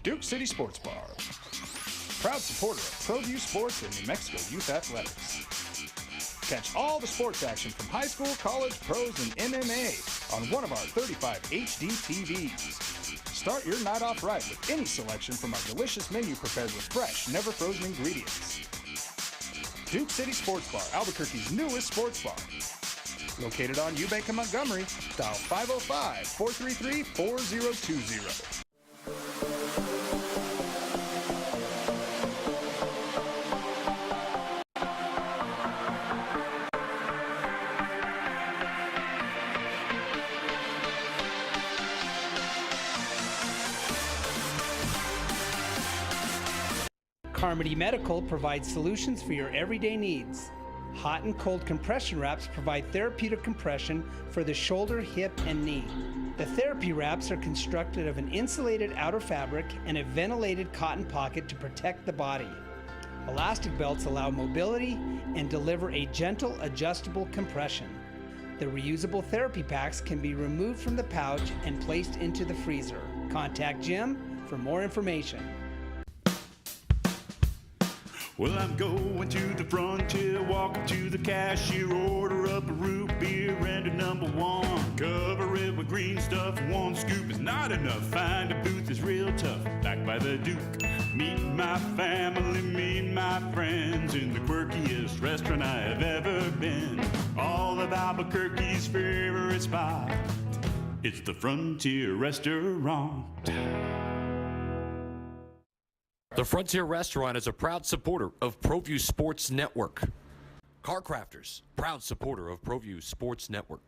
Duke City Sports Bar. Proud supporter of Proview Sports and New Mexico Youth Athletics. Catch all the sports action from high school, college, pros, and MMA on one of our 35 HD TVs. Start your night off right with any selection from our delicious menu prepared with fresh, never frozen ingredients. Duke City Sports Bar, Albuquerque's newest sports bar. Located on Eubank and Montgomery, dial 505-433-4020. Carmody Medical provides solutions for your everyday needs. Hot and cold compression wraps provide therapeutic compression for the shoulder, hip, and knee. The therapy wraps are constructed of an insulated outer fabric and a ventilated cotton pocket to protect the body. Elastic belts allow mobility and deliver a gentle, adjustable compression. The reusable therapy packs can be removed from the pouch and placed into the freezer. Contact Jim for more information. Well, I'm going to the frontier, walking to the cashier, order up a root beer and a #1. Cover it with green stuff, one scoop is not enough. Find a booth is real tough, back by the Duke. Meet my family, meet my friends in the quirkiest restaurant I have ever been. All of Albuquerque's favorite spot, it's the Frontier Restaurant. The Frontier Restaurant is a proud supporter of Proview Sports Network. Car Crafters, proud supporter of Proview Sports Network.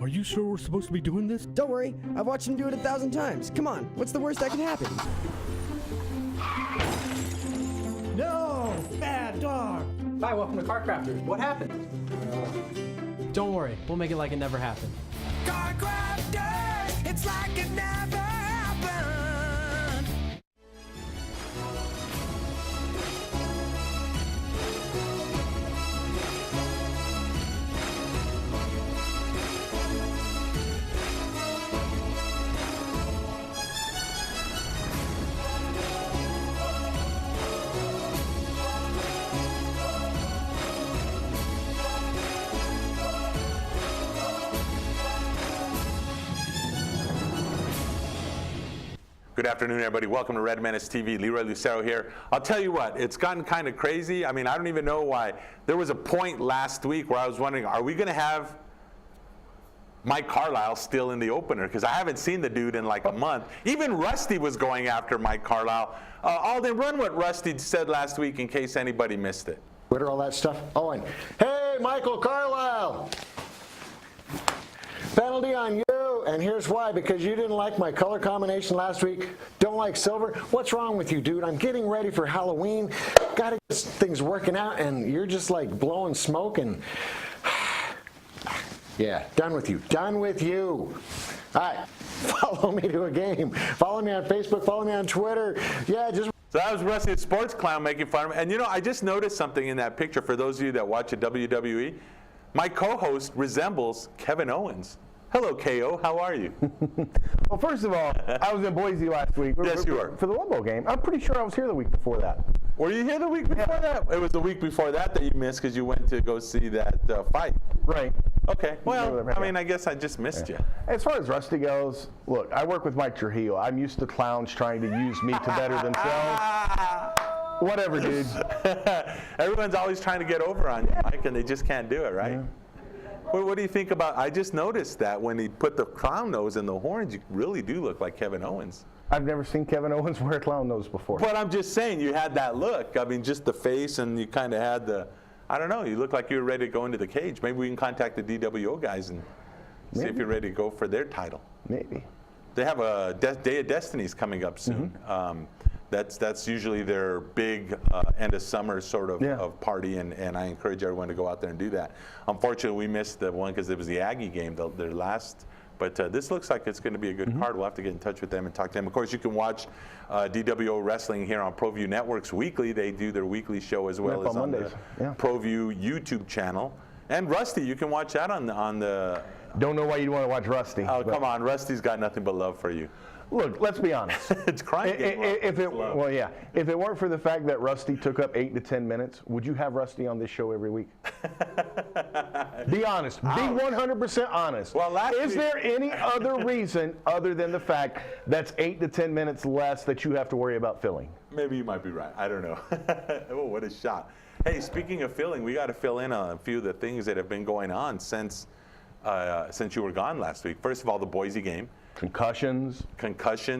Are you sure we're supposed to be doing this? Don't worry, I've watched him do it 1,000 times. Come on, what's the worst that can happen? No! Bad dog! Hi, welcome to Car Crafters. What happened? Don't worry, we'll make it like it never happened. Car Crafters, it's like it never happened. Good afternoon, everybody. Welcome to Red Menace TV. Leroy Lucero here. I'll tell you what, it's gotten kind of crazy. I mean, I don't even know why. There was a point last week where I was wondering, are we going to have Mike Carlisle still in the opener? Because I haven't seen the dude in like a month. Even Rusty was going after Mike Carlisle. Alden, run what Rusty said last week in case anybody missed it. Twitter, all that stuff. Oh, and hey, Michael Carlisle. Penalty on you, and here's why. Because you didn't like my color combination last week. Don't like silver. What's wrong with you, dude? I'm getting ready for Halloween. Got to get things working out, and you're just like blowing smoke and... Yeah, done with you. Done with you. All right, follow me to a game. Follow me on Facebook. Follow me on Twitter. Yeah, just... So that was Rusty the Sports Clown making fun of him. And you know, I just noticed something in that picture for those of you that watch at WWE. My co-host resembles Kevin Owens. Hello, KO. How are you? Well, first of all, I was in Boise last week. Yes, you were. For the Lobo game. I'm pretty sure I was here the week before that. Were you here the week before that? It was the week before that that you missed because you went to go see that fight. Right. Okay. Well, I mean, I guess I just missed you. As far as Rusty goes, look, I work with Mike Trujillo. I'm used to clowns trying to use me to better themselves. Whatever, dude. Everyone's always trying to get over on you, Mike, and they just can't do it, right? Yeah. What do you think about, I just noticed that when he put the clown nose in the horns, you really do look like Kevin Owens. I've never seen Kevin Owens wear a clown nose before. But I'm just saying, you had that look. I mean, just the face, and you kind of had the, I don't know, you look like you were ready to go into the cage. Maybe we can contact the DWO guys and see if you're ready to go for their title. Maybe. They have a Day of Destinies coming up soon. Mm-hmm. That's usually their big end of summer sort of party, and I encourage everyone to go out there and do that. Unfortunately, we missed the one because it was the Aggie game, their last. But this looks like it's going to be a good card. We'll have to get in touch with them and talk to them. Of course, you can watch DWO Wrestling here on Proview Networks weekly. They do their weekly show as well as on the Proview YouTube channel. And Rusty, you can watch that on the. Don't know why you'd want to watch Rusty. Oh, come on. Rusty's got nothing but love for you. Look, let's be honest. It's crying. If it weren't for the fact that Rusty took up 8 to 10 minutes, would you have Rusty on this show every week? Be honest. Be 100% honest. Well, is there any other reason other than the fact that's 8 to 10 minutes less that you have to worry about filling? Maybe you might be right. I don't know. Oh, what a shot. Hey, speaking of filling, we got to fill in on a few of the things that have been going on since you were gone last week. First of all, the Boise game. Concussions.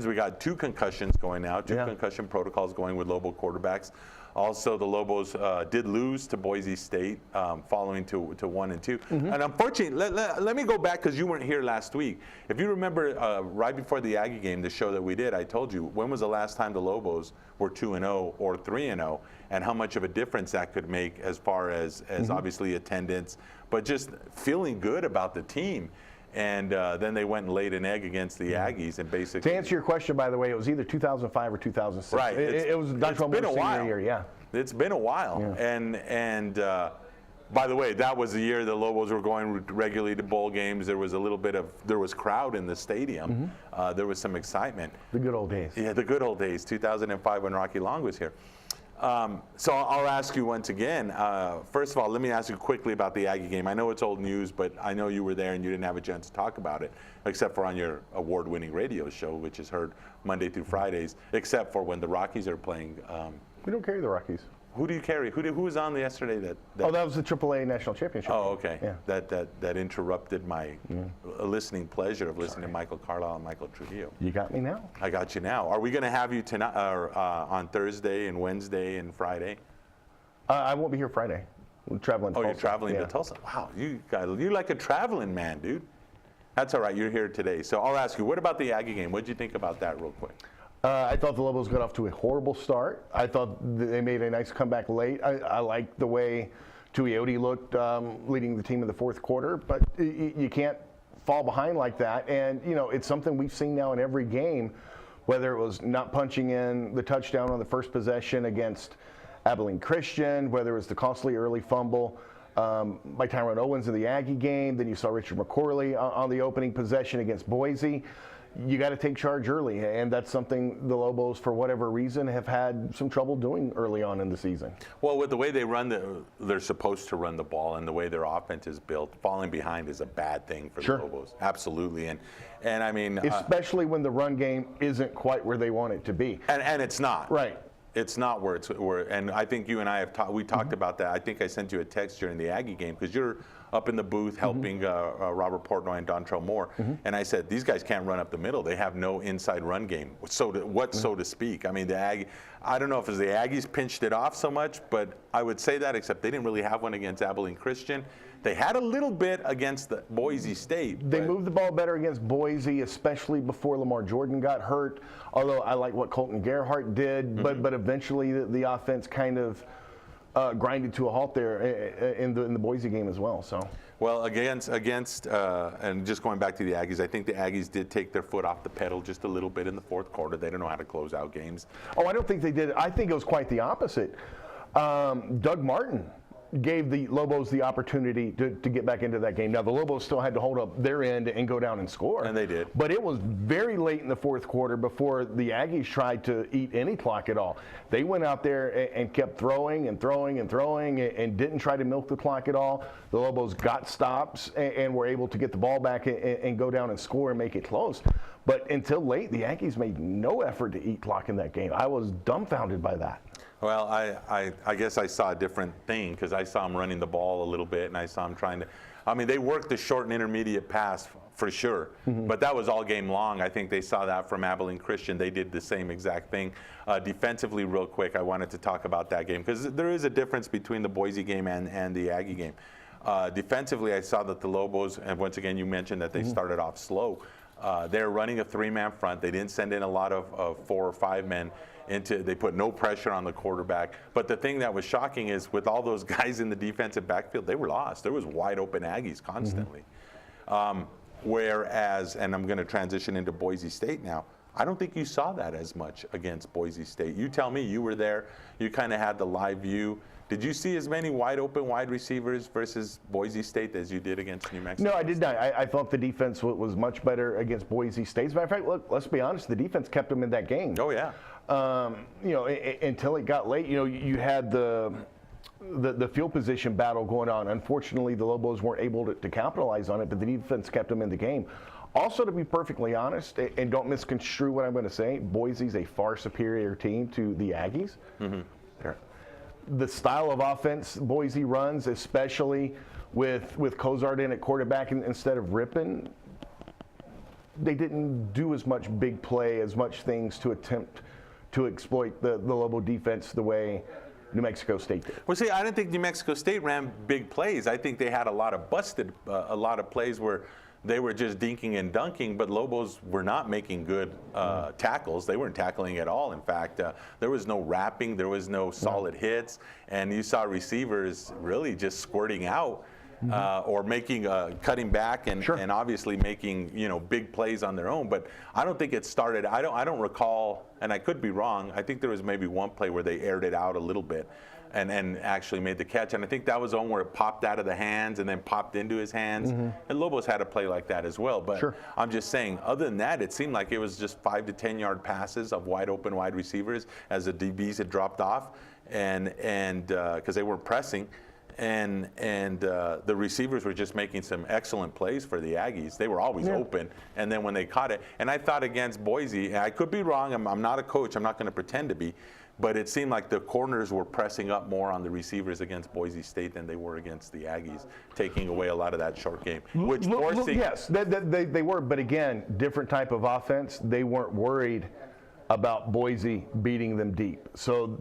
We got 2 concussions going now, 2 concussion protocols going with Lobo quarterbacks. Also, the Lobos did lose to Boise State, following to 1 and 2. And unfortunately, let me go back because you weren't here last week. If you remember, right before the Aggie game, the show that we did, I told you when was the last time the Lobos were 2-0 or 3-0, and how much of a difference that could make as far as obviously attendance, but just feeling good about the team. And then they went and laid an egg against the Aggies, and basically. To answer your question, by the way, it was either 2005 or 2006. Right. It was Dr. It's been a while. Year, yeah. It's been a while. Yeah. And by the way, that was the year the Lobos were going regularly to bowl games. There was a little bit of crowd in the stadium. There was some excitement. The good old days. Yeah, the good old days. 2005 when Rocky Long was here. So I'll ask you once again. First of all, let me ask you quickly about the Aggie game. I know it's old news, but I know you were there and you didn't have a chance to talk about it, except for on your award-winning radio show, which is heard Monday through Fridays, except for when the Rockies are playing. We don't carry the Rockies. Who do you carry? Who was on yesterday? That was the AAA National Championship. Oh, okay. Yeah. That interrupted my listening pleasure of listening to Michael Carlisle and Michael Trujillo. You got me now. I got you now. Are we going to have you tonight, on Thursday and Wednesday and Friday? I won't be here Friday. I'm traveling to Tulsa. You're traveling to Tulsa. Wow, you're like a traveling man, dude. That's all right. You're here today. So I'll ask you, what about the Aggie game? What did you think about that real quick? I thought the Lobos got off to a horrible start. I thought they made a nice comeback late. I liked the way Tuioti looked leading the team in the fourth quarter, but you can't fall behind like that. And, it's something we've seen now in every game, whether it was not punching in the touchdown on the first possession against Abilene Christian, whether it was the costly early fumble by Tyrone Owens in the Aggie game, then you saw Richard McCorley on the opening possession against Boise. You got to take charge early, and that's something the Lobos, for whatever reason, have had some trouble doing early on in the season. Well, with the way they they're supposed to run the ball, and the way their offense is built, falling behind is a bad thing for the Lobos. Absolutely, and I mean, especially when the run game isn't quite where they want it to be, and it's not. Right. It's not where and I think you and I have talked about that. I think I sent you a text during the Aggie game because you're up in the booth helping Robert Portnoy and Dontrell Moore, and I said these guys can't run up the middle. They have no inside run game, so to speak. I mean, I don't know if it's the Aggies pinched it off so much, but I would say that, except they didn't really have one against Abilene Christian. They had a little bit against the Boise State. They moved the ball better against Boise, especially before Lamar Jordan got hurt. Although I like what Colton Gerhardt did, but eventually the offense kind of grinded to a halt there in the Boise game as well. So. Well, against and just going back to the Aggies, I think the Aggies did take their foot off the pedal just a little bit in the fourth quarter. They don't know how to close out games. Oh, I don't think they did. I think it was quite the opposite. Doug Martin gave the Lobos the opportunity to get back into that game. Now, the Lobos still had to hold up their end and go down and score. And they did. But it was very late in the fourth quarter before the Aggies tried to eat any clock at all. They went out there and kept throwing and throwing and throwing and didn't try to milk the clock at all. The Lobos got stops and were able to get the ball back and go down and score and make it close. But until late, the Aggies made no effort to eat clock in that game. I was dumbfounded by that. Well, I guess I saw a different thing because I saw him running the ball a little bit, and I saw him trying to. I mean, they worked the short and intermediate pass for sure, but that was all game long. I think they saw that from Abilene Christian. They did the same exact thing. Defensively, real quick, I wanted to talk about that game because there is a difference between the Boise game and the Aggie game. Defensively, I saw that the Lobos, and once again, you mentioned that they started off slow. They're running a three-man front. They didn't send in a lot of 4 or 5 men. They put no pressure on the quarterback. But the thing that was shocking is with all those guys in the defensive backfield, they were lost. There was wide open Aggies constantly. Whereas, and I'm going to transition into Boise State now, I don't think you saw that as much against Boise State. You tell me, you were there, you kind of had the live view. Did you see as many wide open wide receivers versus Boise State as you did against New Mexico? No, I did not. I thought the defense was much better against Boise State. As a matter of fact, look, let's be honest, the defense kept them in that game. Oh, yeah. Until it got late, you had the field position battle going on. Unfortunately, the Lobos weren't able to capitalize on it, but the defense kept them in the game. Also, to be perfectly honest, and don't misconstrue what I'm going to say, Boise's a far superior team to the Aggies. Mm-hmm. The style of offense Boise runs, especially with Cozart in at quarterback instead of Rippon, they didn't do as much big play, as much things to attempt to exploit the Lobo defense the way New Mexico State did. Well, see, I didn't think New Mexico State ran big plays. I think they had a lot of busted, a lot of plays where they were just dinking and dunking, but Lobos were not making good tackles. They weren't tackling at all. In fact, there was no wrapping, there was no solid hits, and you saw receivers really just squirting out. Or making cutting back and obviously making big plays on their own, but I don't think it started. I don't recall, and I could be wrong. I think there was maybe one play where they aired it out a little bit, and actually made the catch. And I think that was the one where it popped out of the hands and then popped into his hands. And Lobos had a play like that as well. But I'm just saying, other than that, it seemed like it was just 5 to 10 yard passes of wide open wide receivers as the DBs had dropped off, and because they weren't pressing. And the receivers were just making some excellent plays for the Aggies. They were always open, and then when they caught it, and I thought against Boise, and I could be wrong, I'm not a coach, I'm not going to pretend to be, but it seemed like the corners were pressing up more on the receivers against Boise State than they were against the Aggies, taking away a lot of that short game. Which yes, they were, but again, different type of offense. They weren't worried about Boise beating them deep. So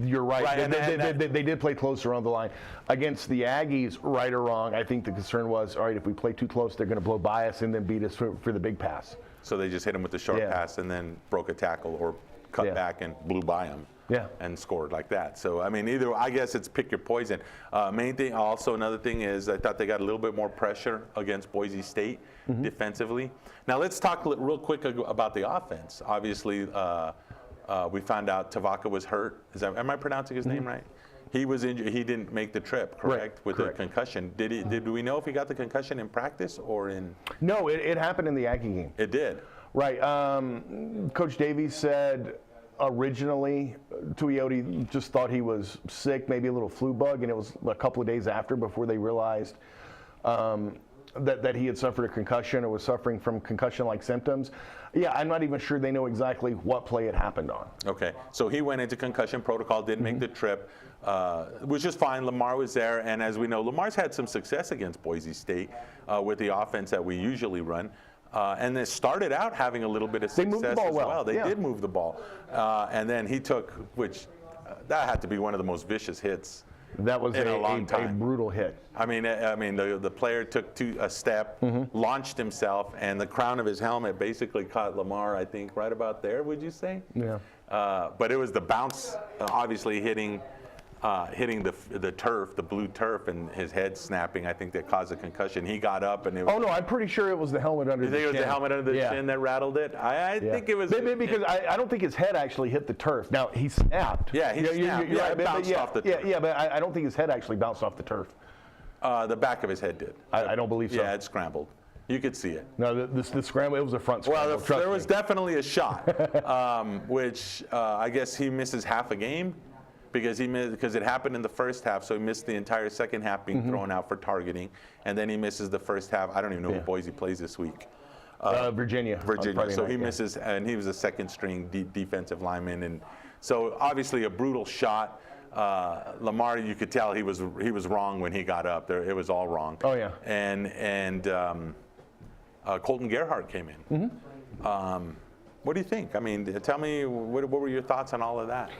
you're right. They did play closer on the line. Against the Aggies, right or wrong, I think the concern was, all right, if we play too close, they're going to blow by us and then beat us for the big pass. So they just hit him with the short pass and then broke a tackle or cut back and blew by him. And scored like that. So, I mean, I guess it's pick your poison. Main thing, also another thing is I thought they got a little bit more pressure against Boise State defensively. Now, let's talk real quick about the offense. Obviously, we found out Tavaka was hurt. Am I pronouncing his name right? He was injured. He didn't make the trip, correct? With the concussion. Did we know if he got the concussion in practice or in? No, it happened in the Aggie game. It did. Right. Coach Davies said originally Tuioti just thought he was sick, maybe a little flu bug, and it was a couple of days after before they realized that he had suffered a concussion or was suffering from concussion-like symptoms. Yeah, I'm not even sure they know exactly what play it happened on. Okay, so he went into concussion protocol, didn't make the trip, which is fine. Lamar was there, and as we know, Lamar's had some success against Boise State with the offense that we usually run. And they started out having a little bit of success as well. They did move the ball. And then he took, which that had to be one of the most vicious hits that was in a long time. A brutal hit. I mean, the player took a step, launched himself, and the crown of his helmet basically caught Lamar, I think, right about there, would you say? Yeah. But it was the bounce, obviously hitting the turf, the blue turf, and his head snapping. I think that caused a concussion. He got up and it was. Oh no, I'm pretty sure it was the helmet under the chin. You think it was the helmet under the chin that rattled it? I think it was. Maybe because I don't think his head actually hit the turf. Now he snapped. Yeah, he snapped. It bounced off the turf. Yeah, but I don't think his head actually bounced off the turf. The back of his head did. I don't believe so. Yeah, it scrambled. You could see it. No, the scramble, it was a front scramble. Well, there was definitely a shot, which I guess he misses half a game. Because it happened in the first half, so he missed the entire second half being thrown out for targeting, and then he misses the first half. I don't even know who Boise plays this week. Virginia. So he misses, and he was a second-string defensive lineman, and so obviously a brutal shot. Lamar, you could tell he was wrong when he got up. It was all wrong. Oh yeah. And Colton Gerhardt came in. What do you think? I mean, tell me what were your thoughts on all of that?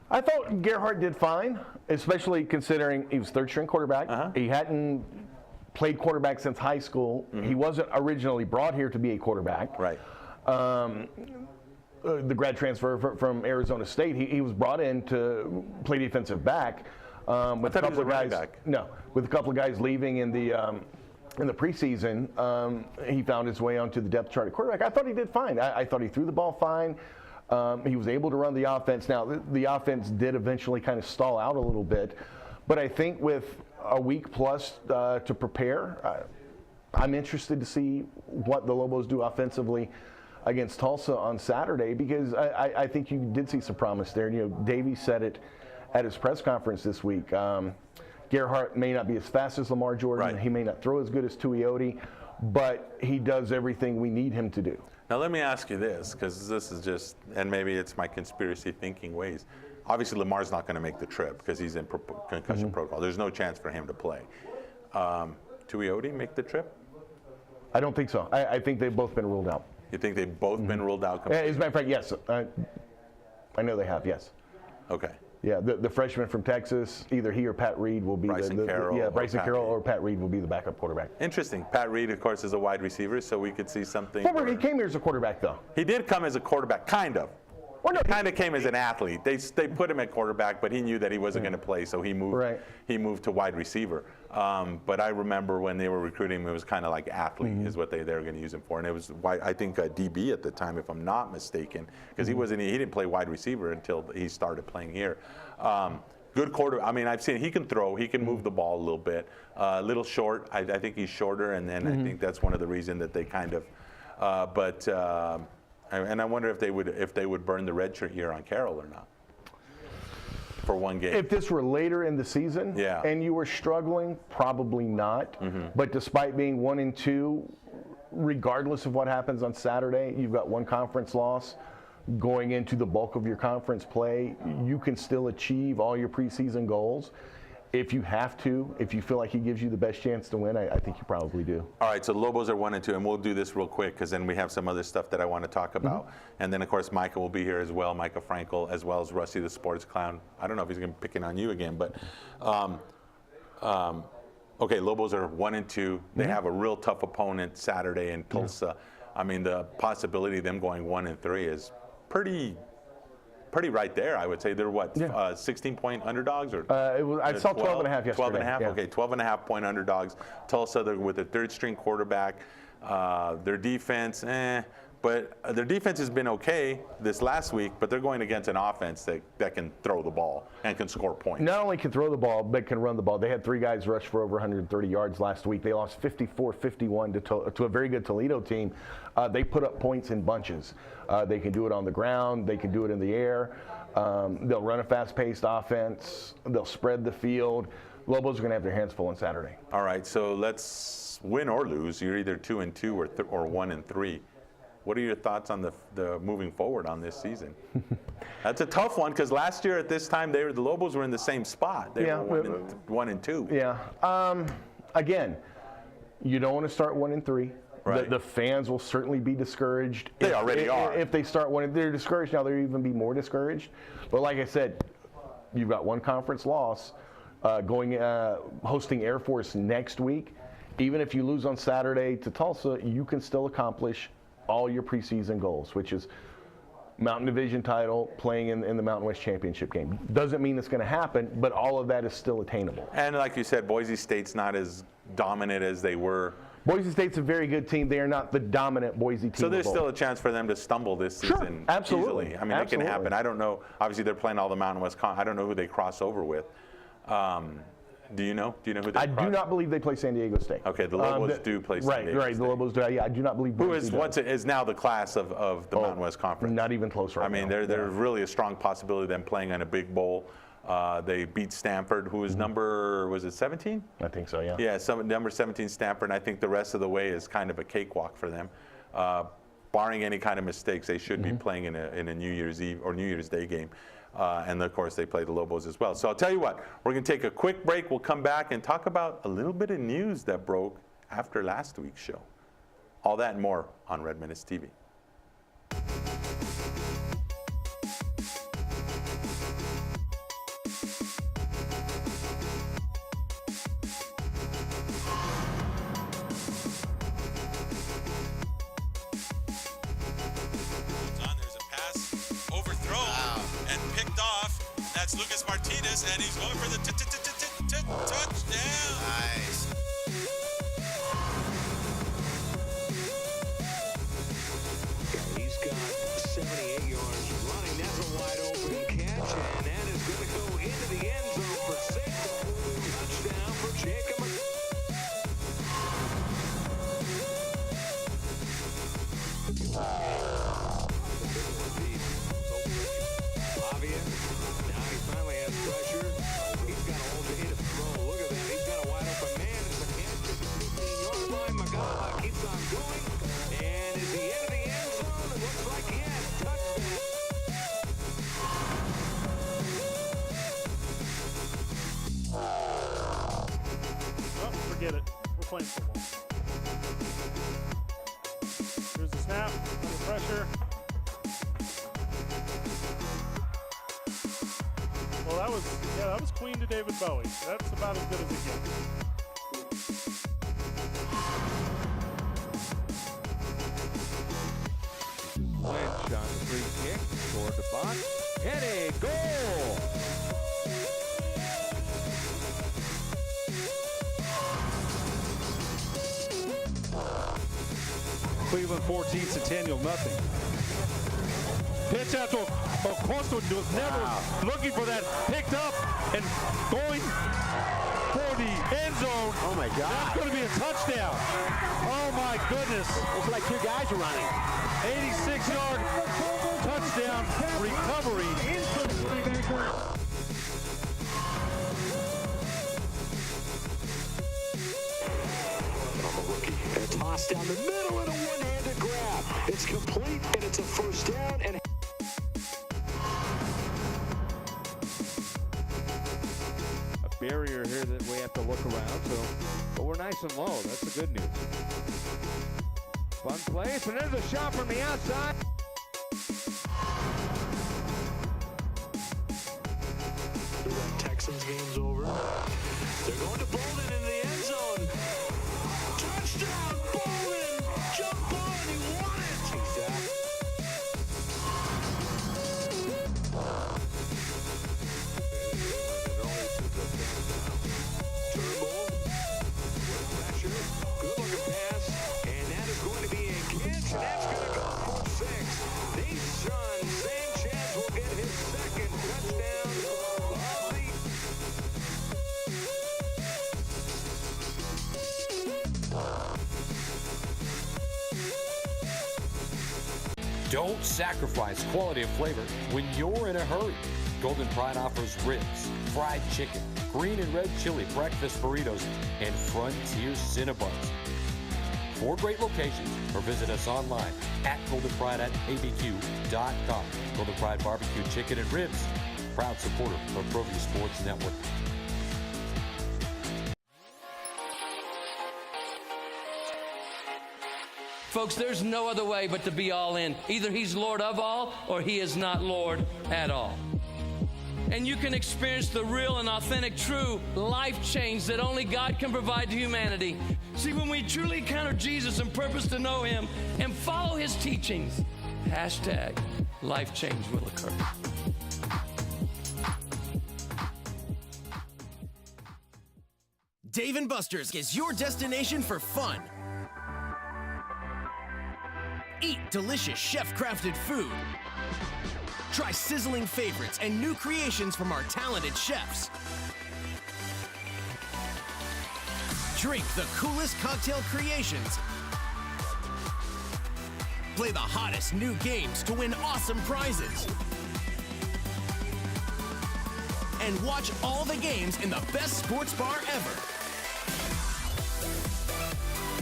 I thought Gerhardt did fine, especially considering he was third-string quarterback. He hadn't played quarterback since high school. He wasn't originally brought here to be a quarterback. Right. The grad transfer from Arizona State, he was brought in to play defensive back with a couple of guys. Back. No, with a couple of guys leaving in the in the preseason, he found his way onto the depth chart at quarterback. I thought he did fine. I thought he threw the ball fine. He was able to run the offense. Now, the offense did eventually kind of stall out a little bit, but I think with a week plus to prepare, I'm interested to see what the Lobos do offensively against Tulsa on Saturday, because I think you did see some promise there. And, Davey said it at his press conference this week. Gerhardt may not be as fast as Lamar Jordan. Right. He may not throw as good as Tuioti, but he does everything we need him to do. Now let me ask you this, because this is just, and maybe it's my conspiracy thinking ways. Obviously, Lamar's not going to make the trip because he's in concussion protocol. There's no chance for him to play. Tuioti make the trip? I don't think so. I think they've both been ruled out. You think they've both been ruled out completely? As a matter of fact, yes. I know they have, yes. Okay. Yeah, the freshman from Texas, either he or Pat Reed will be Bryson Carroll or Pat Reed will be the backup quarterback. Interesting. Pat Reed, of course, is a wide receiver, so we could see something. He came here as a quarterback, though. He did come as a quarterback, kind of. Well, no, he kind of came as an athlete. They put him at quarterback, but he knew that he wasn't going to play, so he moved. Right. He moved to wide receiver. But I remember when they were recruiting him, it was kind of like athlete is what they were going to use him for, and it was I think DB at the time, if I'm not mistaken, because he didn't play wide receiver until he started playing here. Good quarter. I mean, I've seen he can throw, he can move the ball a little bit, a little short. I think he's shorter, and then I think that's one of the reasons that they kind of. And I wonder if they would burn the redshirt year on Carroll or not for one game. If this were later in the season, and you were struggling, probably not. But despite being 1-2, regardless of what happens on Saturday, you've got one conference loss. Going into the bulk of your conference play, you can still achieve all your preseason goals. If you have to, if you feel like he gives you the best chance to win, I think you probably do. All right, so Lobos are 1-2, and we'll do this real quick because then we have some other stuff that I want to talk about. And then, of course, Micah will be here as well, Micah Frankel, as well as Rusty the Sports Clown. I don't know if he's going to be picking on you again, but okay, Lobos are 1-2. They have a real tough opponent Saturday in Tulsa. I mean, the possibility of them going 1-3 is pretty right there, I would say. They're what, 16-point underdogs? Or I saw 12 and a half yesterday. 12 and a half, okay, 12.5-point underdogs. Tulsa, they're with a third-string quarterback. Their defense, but their defense has been okay this last week, but they're going against an offense that can throw the ball and can score points. Not only can throw the ball, but can run the ball. They had 3 guys rush for over 130 yards last week. They lost 54-51 to a very good Toledo team. They put up points in bunches. They can do it on the ground. They can do it in the air. They'll run a fast-paced offense. They'll spread the field. Lobos are going to have their hands full on Saturday. All right, so let's win or lose. You're either 2-2 or 1-3. What are your thoughts on the moving forward on this season? That's a tough one because last year at this time the Lobos were in the same spot. They were 1-2. Yeah. Again, you don't want to start 1-3. Right. The fans will certainly be discouraged. They already are. If they start they're discouraged now. They'll even be more discouraged. But like I said, you've got one conference loss, hosting Air Force next week. Even if you lose on Saturday to Tulsa, you can still accomplish all your preseason goals, which is Mountain Division title, playing in the Mountain West Championship game. Doesn't mean it's going to happen, but all of that is still attainable. And like you said, Boise State's not as dominant as they were. Boise State's a very good team. They are not the dominant Boise team. So there's still a chance for them to stumble this season absolutely. easily. I mean, it can happen. I don't know. Obviously, they're playing all the Mountain West. I don't know who they cross over with. Do you know? Do you know who they I do not believe they play San Diego State. Okay, the Lobos do play San Diego State. Right, the Lobos do. Yeah, I do not believe who is now the class of the Mountain West Conference. Not even close right now. I mean, there's really a strong possibility of them playing on a big bowl. They beat Stanford, who is number, was it 17? I think so, yeah. Yeah, number 17 Stanford, and I think the rest of the way is kind of a cakewalk for them. Barring any kind of mistakes, they should be playing in a New Year's Eve or New Year's Day game. And of course, they play the Lobos as well. So I'll tell you what, we're going to take a quick break. We'll come back and talk about a little bit of news that broke after last week's show. All that and more on Red Menace TV. And he's going for the touchdown. Nice. snap, under pressure. Well, that was Queen to David Bowie. That's about as good as it gets. Lynch on the free kick toward the box. And a goal! Cleveland 14, Centennial nothing. Pitch out to Acosta, was never looking for that, picked up and going for the end zone. Oh my God. That's going to be a touchdown. Oh my goodness. It's like two guys are running. 86-yard touchdown recovery. And a toss down the middle and a one-handed grab. It's complete and it's a first down. And a barrier here that we have to look around. But we're nice and low. That's the good news. Fun place, and there's a shot from the outside. The Texans game's over. They're going to Bolden in the end zone. Touchdown, Bolden! Jump on, he won it! Exactly. Turnbull, pressure, good looking pass, and that is going to be a catch, and that's going to go for 6. Nishan Sanchez will get his second touchdown of the Don't sacrifice quality of flavor when you're in a hurry. Golden Pride offers ribs, fried chicken, green and red chili breakfast burritos, and Frontier Cinnabons. 4 great locations, or visit us online at goldenpride@abq.com. Golden Pride Barbecue Chicken and Ribs, proud supporter of Proview Sports Network. Folks, there's no other way but to be all in. Either he's Lord of all or he is not Lord at all. And you can experience the real and authentic, true life change that only God can provide to humanity. See, when we truly encounter Jesus and purpose to know him and follow his teachings, hashtag life change will occur. Dave & Buster's is your destination for fun. Eat delicious chef-crafted food. Try sizzling favorites and new creations from our talented chefs. Drink the coolest cocktail creations. Play the hottest new games to win awesome prizes. And watch all the games in the best sports bar ever.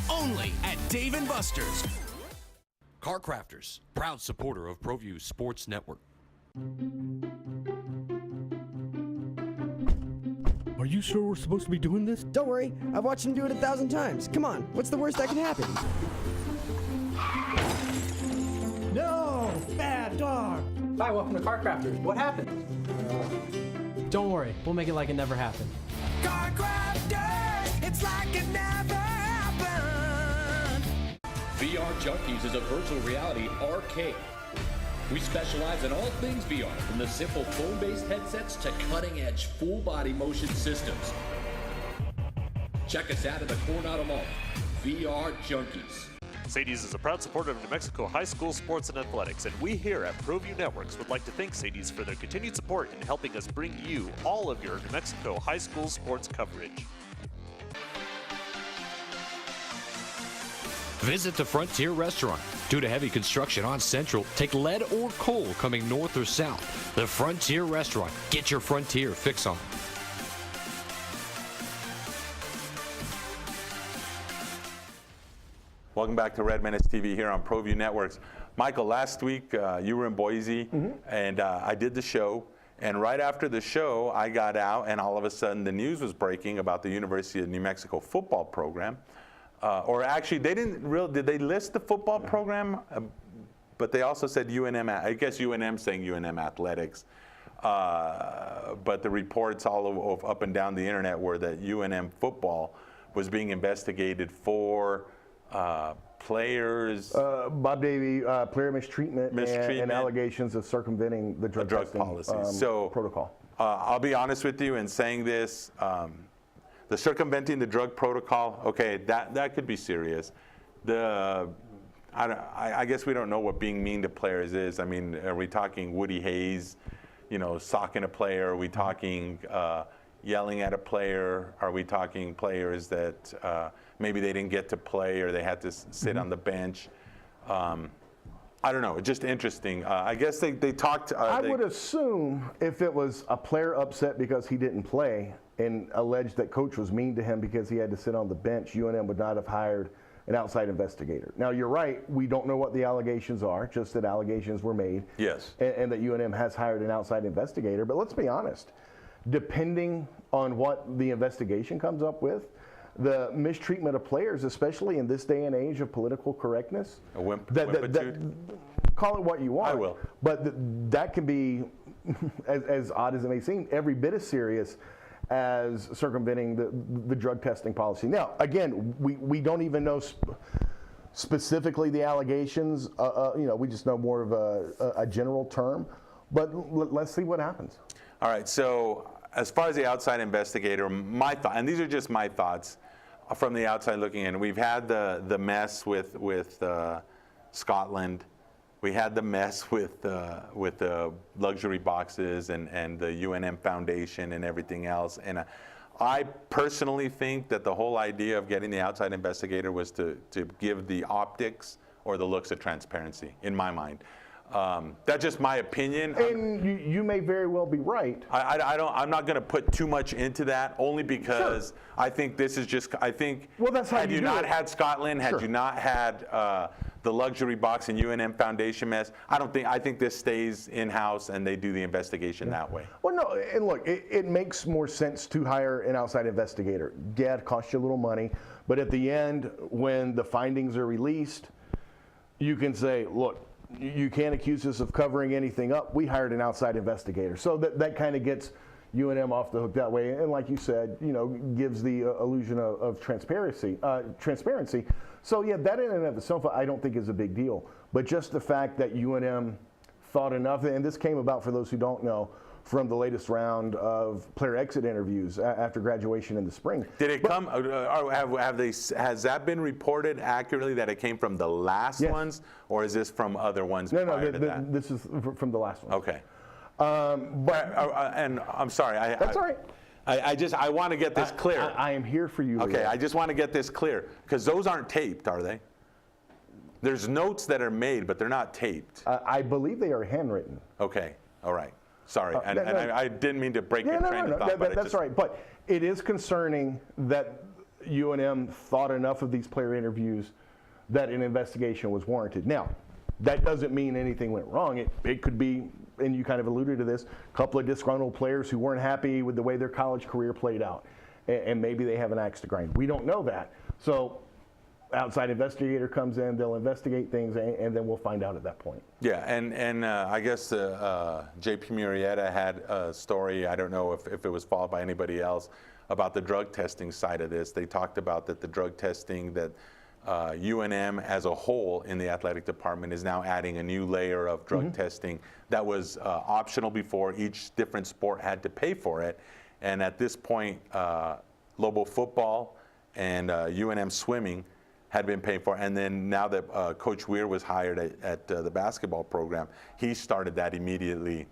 Only at Dave & Buster's. Car Crafters, proud supporter of Proview Sports Network. Are you sure we're supposed to be doing this? Don't worry, I've watched him do it 1,000 times. Come on, what's the worst that can happen? No! Bad dog! Hi, welcome to Car Crafters. What happened? Don't worry, we'll make it like it never happened. Car Crafters, it's like it never happened. VR Junkies is a virtual reality arcade. We specialize in all things VR, from the simple phone-based headsets to cutting-edge full-body motion systems. Check us out at the Coronado Mall. VR Junkies. Sadie's is a proud supporter of New Mexico high school sports and athletics, and we here at Proview Networks would like to thank Sadie's for their continued support in helping us bring you all of your New Mexico high school sports coverage. Visit the Frontier Restaurant. Due to heavy construction on Central, take lead or coal coming north or south. The Frontier Restaurant. Get your Frontier fix on. Welcome back to Red Menace TV here on Proview Networks. Michael, last week you were in Boise, and I did the show. And right after the show, I got out, and all of a sudden the news was breaking about the University of New Mexico football program. or actually, they didn't did they list the football program? But they also said UNM, I guess UNM saying UNM Athletics. But the reports all up and down the internet were that UNM football was being investigated for players. Bob Davie, player mistreatment and allegations of circumventing the drug testing policies. Protocol. I'll be honest with you in saying this. The circumventing the drug protocol, okay, that could be serious. I guess we don't know what being mean to players is. I mean, are we talking Woody Hayes, socking a player? Are we talking yelling at a player? Are we talking players that maybe they didn't get to play or they had to sit on the bench? I don't know. Just interesting. I guess they talked. I would assume if it was a player upset because he didn't play and alleged that coach was mean to him because he had to sit on the bench, UNM would not have hired an outside investigator. Now, you're right. We don't know what the allegations are, just that allegations were made. Yes. And that UNM has hired an outside investigator. But let's be honest. Depending on what the investigation comes up with, the mistreatment of players, especially in this day and age of political correctness, call it what you want. I will. But that can be, as odd as it may seem, every bit as serious as circumventing the drug testing policy. Now, again, we don't even know specifically the allegations. We just know more of a general term. But let's see what happens. All right. So as far as the outside investigator, my thought, and these are just my thoughts from the outside looking in. We've had the mess with Scotland. We had the mess with the luxury boxes and the UNM Foundation and everything else. And I personally think that the whole idea of getting the outside investigator was to give the optics or the looks of transparency, in my mind. That's just my opinion. And you may very well be right. I'm not going to put too much into that, only because I think this is just. I think. Well, that's how had you not had Scotland, had you not had the luxury box and UNM Foundation mess, I think this stays in house and they do the investigation that way. Well, no, and look, it makes more sense to hire an outside investigator. Yeah, it costs you a little money, but at the end, when the findings are released, you can say, look, you can't accuse us of covering anything up. We hired an outside investigator. So that kind of gets UNM off the hook that way. And like you said, gives the illusion of transparency. So yeah, that in and of itself, I don't think is a big deal. But just the fact that UNM thought enough, and this came about, for those who don't know, from the latest round of player exit interviews after graduation in the spring. Did it come? Has that been reported accurately that it came from the last ones, or is this from other ones prior to that? This is from the last one. Okay. And I'm sorry. That's all right. I want to get this clear. I am here for you. Okay, I just want to get this clear, because those aren't taped, are they? There's notes that are made, but they're not taped. I believe they are handwritten. Okay, all right. Sorry, and I didn't mean to break your train of thought. That's all right. But it is concerning that UNM thought enough of these player interviews that an investigation was warranted. Now, that doesn't mean anything went wrong. It could be, and you kind of alluded to this, a couple of disgruntled players who weren't happy with the way their college career played out. And maybe they have an axe to grind. We don't know that. So outside investigator comes in, they'll investigate things, and then we'll find out at that point. Yeah, and I guess J.P. Murrieta had a story, I don't know if it was followed by anybody else, about the drug testing side of this. They talked about that the drug testing that UNM as a whole in the athletic department is now adding a new layer of drug testing that was optional before. Each different sport had to pay for it. And at this point, Lobo football and UNM swimming had been paid for. And then now that Coach Weir was hired at the basketball program, he started that immediately,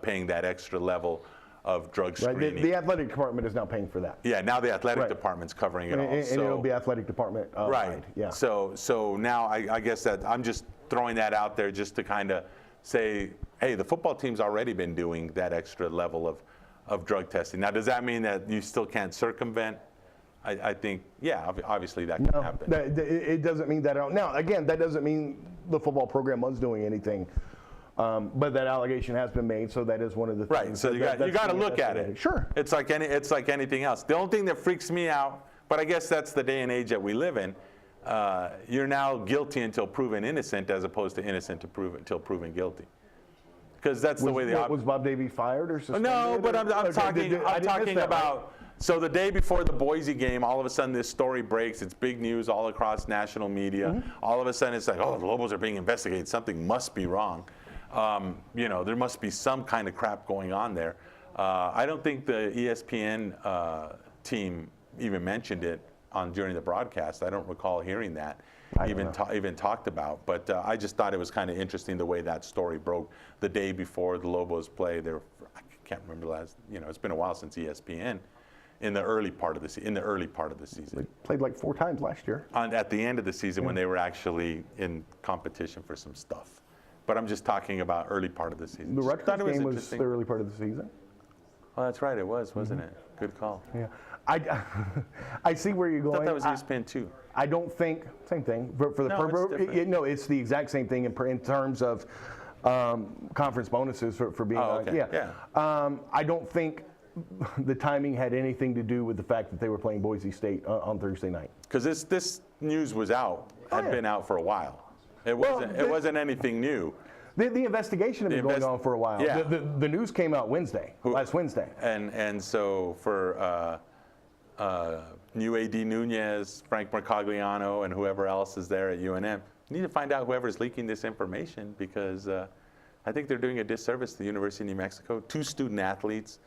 paying that extra level of drug screening. Right. The athletic department is now paying for that. Yeah, now the athletic department's covering it all. And it'll be athletic department. Right. Yeah. So now I guess that I'm just throwing that out there just to kind of say, hey, the football team's already been doing that extra level of drug testing. Now, does that mean that you still can't circumvent? I think, yeah, obviously that can happen. It doesn't mean that. Now, again, that doesn't mean the football program was doing anything. But that allegation has been made, so that is one of the things. Right. So you got to look at it. Sure. It's like anything else. The only thing that freaks me out, but I guess that's the day and age that we live in, you're now guilty until proven innocent, as opposed to innocent until proven guilty. Because that's the way they was Bob Davie fired or suspended? No, but I'm talking about. So the day before the Boise game, all of a sudden this story breaks. It's big news all across national media. All of a sudden it's like, oh, the Lobos are being investigated. Something must be wrong. There must be some kind of crap going on there. I don't think the ESPN team even mentioned it during the broadcast. I don't recall hearing that even talked about. But I just thought it was kind of interesting the way that story broke the day before the Lobos play. I can't remember it's been a while since ESPN. In the early part of the season. They played like 4 times last year. At the end of the season, when they were actually in competition for some stuff. But I'm just talking about early part of the season. The Rutgers game was the early part of the season. Oh, that's right, it was, wasn't it? Good call. Yeah, I see where you're going. I thought that was ESPN too. I don't think same thing for the purpose. No, it's the exact same thing in terms of conference bonuses for being. I don't think the timing had anything to do with the fact that they were playing Boise State on Thursday night. Because this news was had been out for a while. It wasn't anything new. The investigation had been going on for a while. Yeah. The news came out last Wednesday. And so for new AD Nunez, Frank Mercogliano, and whoever else is there at UNM, you need to find out whoever's leaking this information, because I think they're doing a disservice to the University of New Mexico, to student athletes,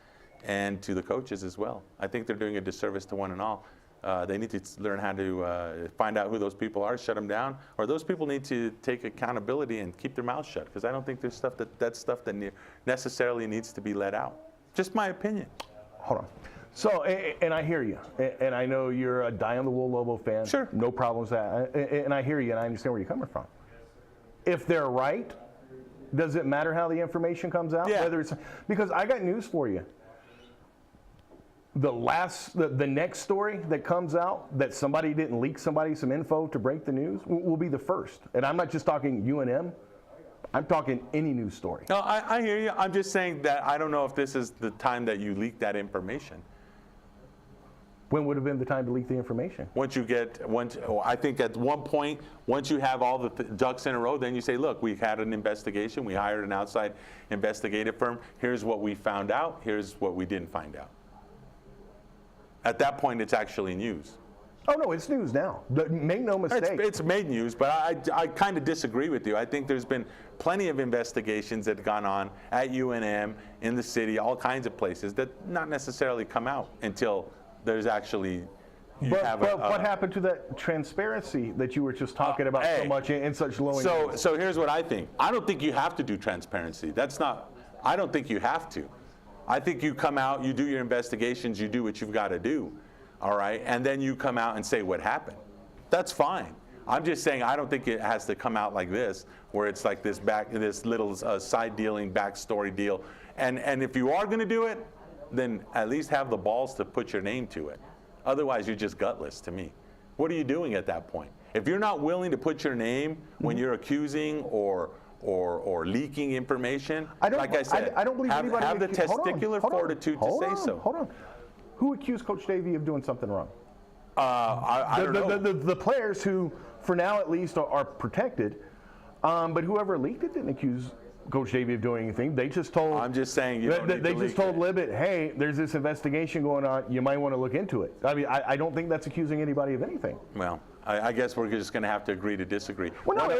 and to the coaches as well. I think they're doing a disservice to one and all. They need to learn how to find out who those people are, shut them down, or those people need to take accountability and keep their mouths shut, because I don't think there's stuff that necessarily needs to be let out. Just my opinion. Hold on. So, and I hear you, and I know you're a die-on-the-wool Lobo fan. Sure. No problems with that, and I hear you, and I understand where you're coming from. If they're right, does it matter how the information comes out? Yeah. Because I got news for you. The next story that comes out that somebody didn't leak some info to break the news will be the first. And I'm not just talking UNM. I'm talking any news story. No, I hear you. I'm just saying that I don't know if this is the time that you leak that information. When would have been the time to leak the information? I think at one point, once you have all the ducks in a row, then you say, look, we've had an investigation. We hired an outside investigative firm. Here's what we found out. Here's what we didn't find out. At that point, it's actually news. Oh, no, it's news now. Make no mistake. It's made news, but I kind of disagree with you. I think there's been plenty of investigations that have gone on at UNM, in the city, all kinds of places that not necessarily come out until there's actually what happened to that transparency that you were just talking about so much in such low engagement? So here's what I think. I don't think you have to do transparency. I don't think you have to. I think you come out, you do your investigations, you do what you've got to do, all right? And then you come out and say what happened. That's fine. I'm just saying I don't think it has to come out like this, where it's like this little side dealing, backstory deal. And if you are going to do it, then at least have the balls to put your name to it. Otherwise, you're just gutless to me. What are you doing at that point? If you're not willing to put your name when you're accusing or leaking information, like I said, I don't believe anybody have the testicular fortitude to say so. Hold on. Who accused Coach Davie of doing something wrong? I don't know. The players who, for now at least, are protected, but whoever leaked it didn't accuse Coach Davie of doing anything. They just told. I'm just saying. They just told Libet, hey, there's this investigation going on. You might want to look into it. I mean, I don't think that's accusing anybody of anything. Well, I guess we're just going to have to agree to disagree. Well,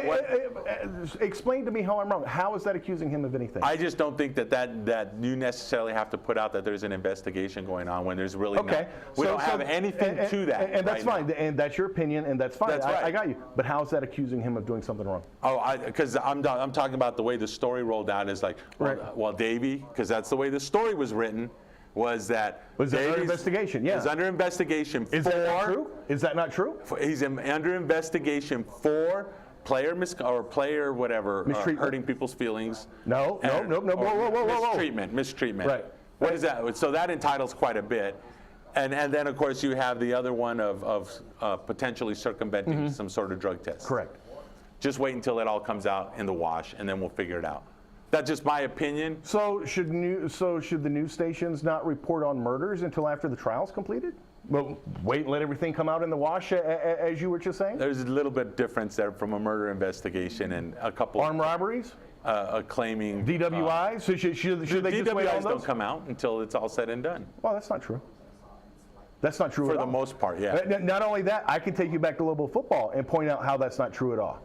explain to me how I'm wrong. How is that accusing him of anything? I just don't think that you necessarily have to put out that there's an investigation going on when there's really not. We don't have anything to that. And that's fine. And that's your opinion, and that's fine. That's right. I got you. But how is that accusing him of doing something wrong? Oh, because I'm talking about the way the story rolled out is like, well, Davie, because that's the way the story was written. Was under investigation? Yeah. Was under investigation for. Is that not true? Is that not true? He's under investigation for player whatever, hurting people's feelings. No. Whoa. Mistreatment. Right. What is that? So that entitles quite a bit. And then, of course, you have the other one of potentially circumventing some sort of drug test. Correct. Just wait until it all comes out in the wash, and then we'll figure it out. That's just my opinion. So should the news stations not report on murders until after the trial's completed? Well, wait and let everything come out in the wash, as you were just saying? There's a little bit difference there from a murder investigation and a couple armed robberies, claiming DWIs. So should they just wait on DWIs those? don't come out until it's all said and done. Well, that's not true. That's not true for at the all. most part. Yeah. Not only that, I can take you back to Lobo football and point out how that's not true at all.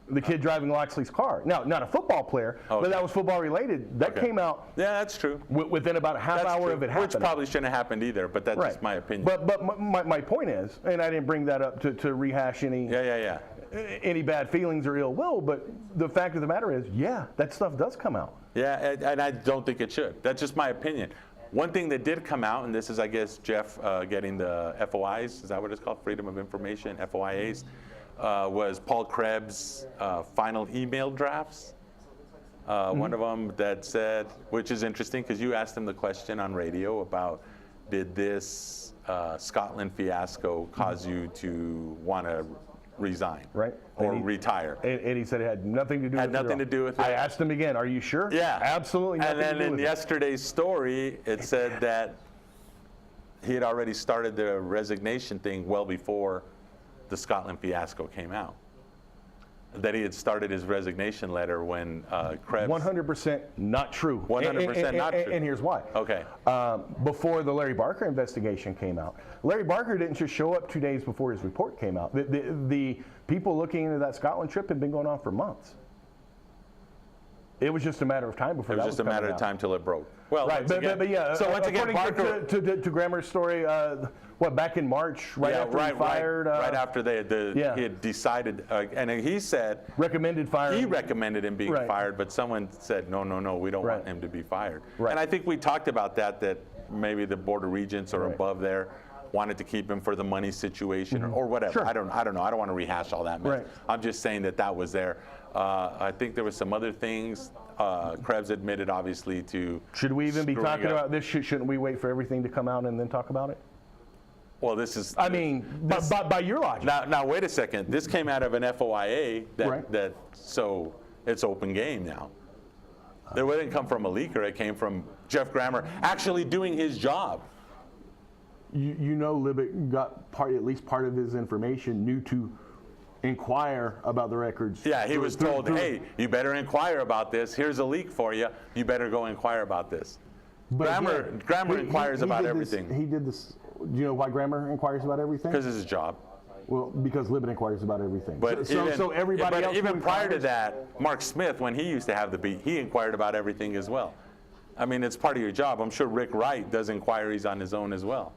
The kid driving Loxley's car. Now, not a football player, but that was football related. That came out. Yeah, that's true. Within about a half hour of it happening. Which probably shouldn't have happened either, but that's just my opinion. But my point is, and I didn't bring that up to rehash any any bad feelings or ill will, but the fact of the matter is, that stuff does come out. Yeah, and I don't think it should. That's just my opinion. One thing that did come out, and this is, I guess, Jeff getting the FOIs, is that what it's called? Freedom of Information, FOIAs, was Paul Krebs' final email drafts. One of them that said, which is interesting because you asked him the question on radio about, did this Scotland fiasco cause you to want to resign, or retire? And he said it had nothing to do with it. Had nothing to do with it. I asked him again, are you sure? Yeah. Absolutely nothing and then to do in with yesterday's story, it said that he had already started the resignation thing well before the Scotland fiasco came out. That he had started his resignation letter when Krebs... 100% not true. 100% not true. And here's why. Okay. Before the Larry Barker investigation came out, Larry Barker didn't just show up 2 days before his report came out. The people looking into that Scotland trip had been going on for months. It was just a matter of time before that was just a matter of time till it broke. Well, right, but yeah. So once again, Barker... to Grammer's story, back in March, after he fired? Right after he had decided, and he said... Recommended firing. He recommended him being fired, but someone said, no, we don't want him to be fired. And I think we talked about that maybe the Board of Regents or above there wanted to keep him for the money situation or whatever. Sure. I don't know. I don't want to rehash all that mess. I'm just saying that was there. I think there was some other things. Krebs admitted, obviously, to... Should we even be talking about this? Shouldn't we wait for everything to come out and then talk about it? Well, this is... I mean, by your logic. Now, wait a second. This came out of an FOIA, so it's open game now. It didn't come from a leaker. It came from Jeff Grammer actually doing his job. You know, Libet got at least part of his information, knew to inquire about the records. Yeah, he was told, hey, you better inquire about this. Here's a leak for you. You better go inquire about this. But Grammer inquires about everything. He did this. Do you know why Grammer inquires about everything? Because it's his job. Well, because Libet inquires about everything. But so everybody else even prior to that, Mark Smith, when he used to have the beat, he inquired about everything as well. I mean, it's part of your job. I'm sure Rick Wright does inquiries on his own as well.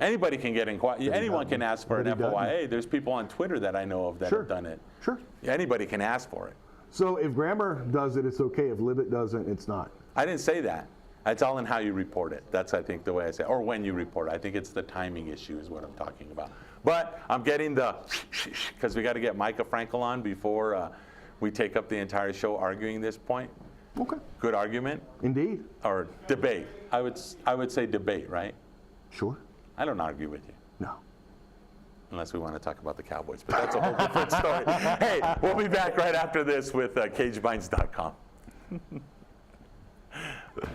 Anybody can get inquiry. Anyone can ask for an FOIA. There's people on Twitter that I know of that have done it. Sure. Anybody can ask for it. So if Grammer does it, it's okay. If Libet doesn't, it's not. I didn't say that. It's all in how you report it. That's, I think, the way I say it. Or when you report it. I think it's the timing issue is what I'm talking about. But I'm getting the, because we got to get Micah Frankel on before we take up the entire show arguing this point. Okay. Good argument. Indeed. Or debate. I would say debate, right? Sure. I don't argue with you. No. Unless we want to talk about the Cowboys, but that's a whole different story. Hey, we'll be back right after this with CageBinds.com.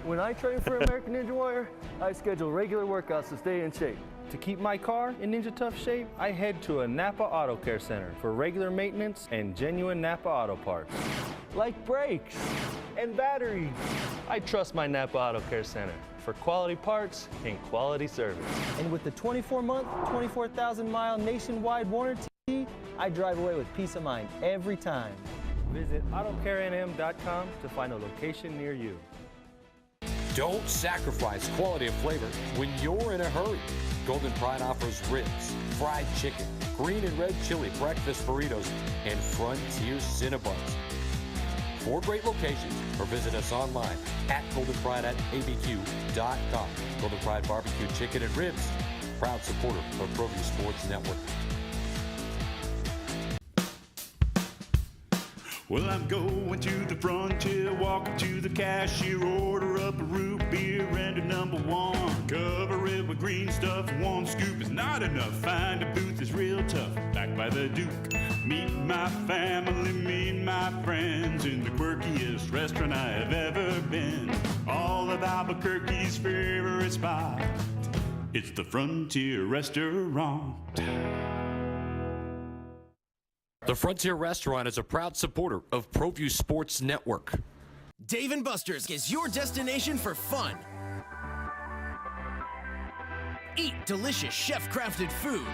When I train for American Ninja Warrior, I schedule regular workouts to stay in shape. To keep my car in Ninja Tough shape, I head to a Napa Auto Care Center for regular maintenance and genuine Napa Auto parts. Like brakes and batteries. I trust my Napa Auto Care Center for quality parts and quality service. And with the 24-month, 24,000-mile nationwide warranty, I drive away with peace of mind every time. Visit AutoCareNM.com to find a location near you. Don't sacrifice quality of flavor when you're in a hurry. Golden Pride offers ribs, fried chicken, green and red chili breakfast burritos, and Frontier Cinnabons. 4 great locations, or visit us online at goldenpride@abq.com. Golden Pride Barbecue Chicken and Ribs, proud supporter of Proview Sports Network. Well, I'm going to the frontier, walking to the cashier, order up a root beer and a #1. Cover it with green stuff, 1 scoop is not enough. Find a booth is real tough, back by the Duke. Meet my family, meet my friends in the quirkiest restaurant I have ever been. All of Albuquerque's favorite spot. It's the Frontier Restaurant. The Frontier Restaurant is a proud supporter of Proview Sports Network. Dave & Buster's is your destination for fun. Eat delicious chef-crafted food.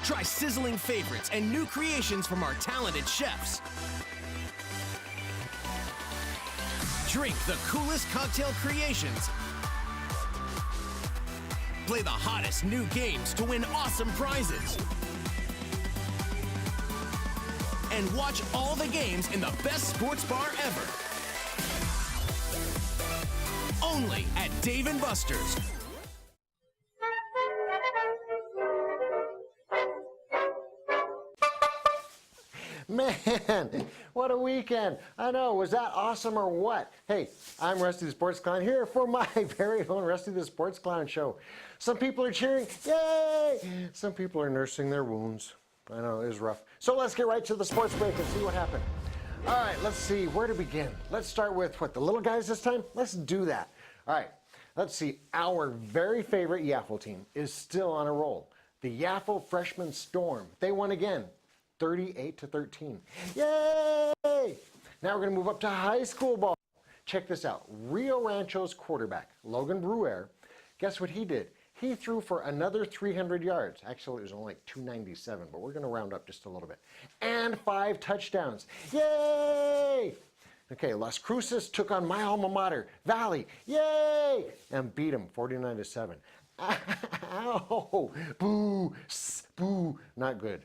Try sizzling favorites and new creations from our talented chefs. Drink the coolest cocktail creations. Play the hottest new games to win awesome prizes. And watch all the games in the best sports bar ever. Only at Dave & Buster's. Man, what a weekend. I know, was that awesome or what? Hey, I'm Rusty the Sports Clown here for my very own Rusty the Sports Clown show. Some people are cheering, yay! Some people are nursing their wounds. I know, it was rough. So let's get right to the sports break and see what happened. All right, let's see where to begin. Let's start with, what, the little guys this time? Let's do that. All right, let's see. Our very favorite Yaffle team is still on a roll. The Yaffle Freshman Storm. They won again, 38-13. Yay! Now we're going to move up to high school ball. Check this out. Rio Rancho's quarterback, Logan Bruer, guess what he did? He threw for another 300 yards. Actually, it was only like 297, but we're going to round up just a little bit. And 5 touchdowns. Yay! Okay, Las Cruces took on my alma mater, Valley. Yay! And beat them 49-7. Ow! Boo! Boo! Not good.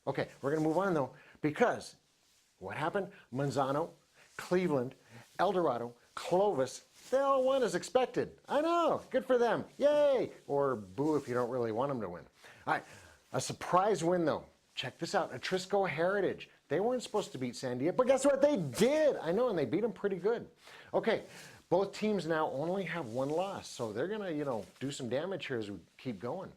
Okay, we're going to move on, though, because what happened? Manzano, Cleveland, El Dorado, Clovis, they all won as expected. I know, good for them. Yay! Or boo if you don't really want them to win. All right, a surprise win, though. Check this out, Atrisco Heritage. They weren't supposed to beat Sandia, but guess what? They did. I know, and they beat them pretty good. Okay, both teams now only have 1 loss, so they're going to, do some damage here as we keep going.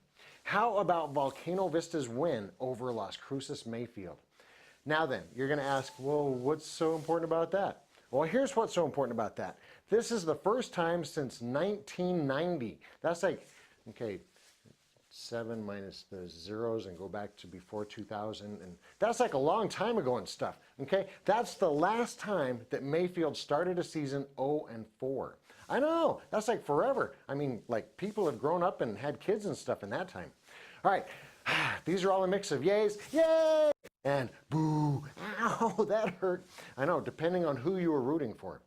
How about Volcano Vista's win over Las Cruces Mayfield? Now then, you're going to ask, well, what's so important about that? Well, here's what's so important about that. This is the first time since 1990. That's like, okay, 7 minus the zeros and go back to before 2000. And that's like a long time ago and stuff, okay? That's the last time that Mayfield started a season 0-4. I know, that's like forever. I mean, like people have grown up and had kids and stuff in that time. All right, these are all a mix of yays, yay, and boo, ow, that hurt. I know, depending on who you were rooting for.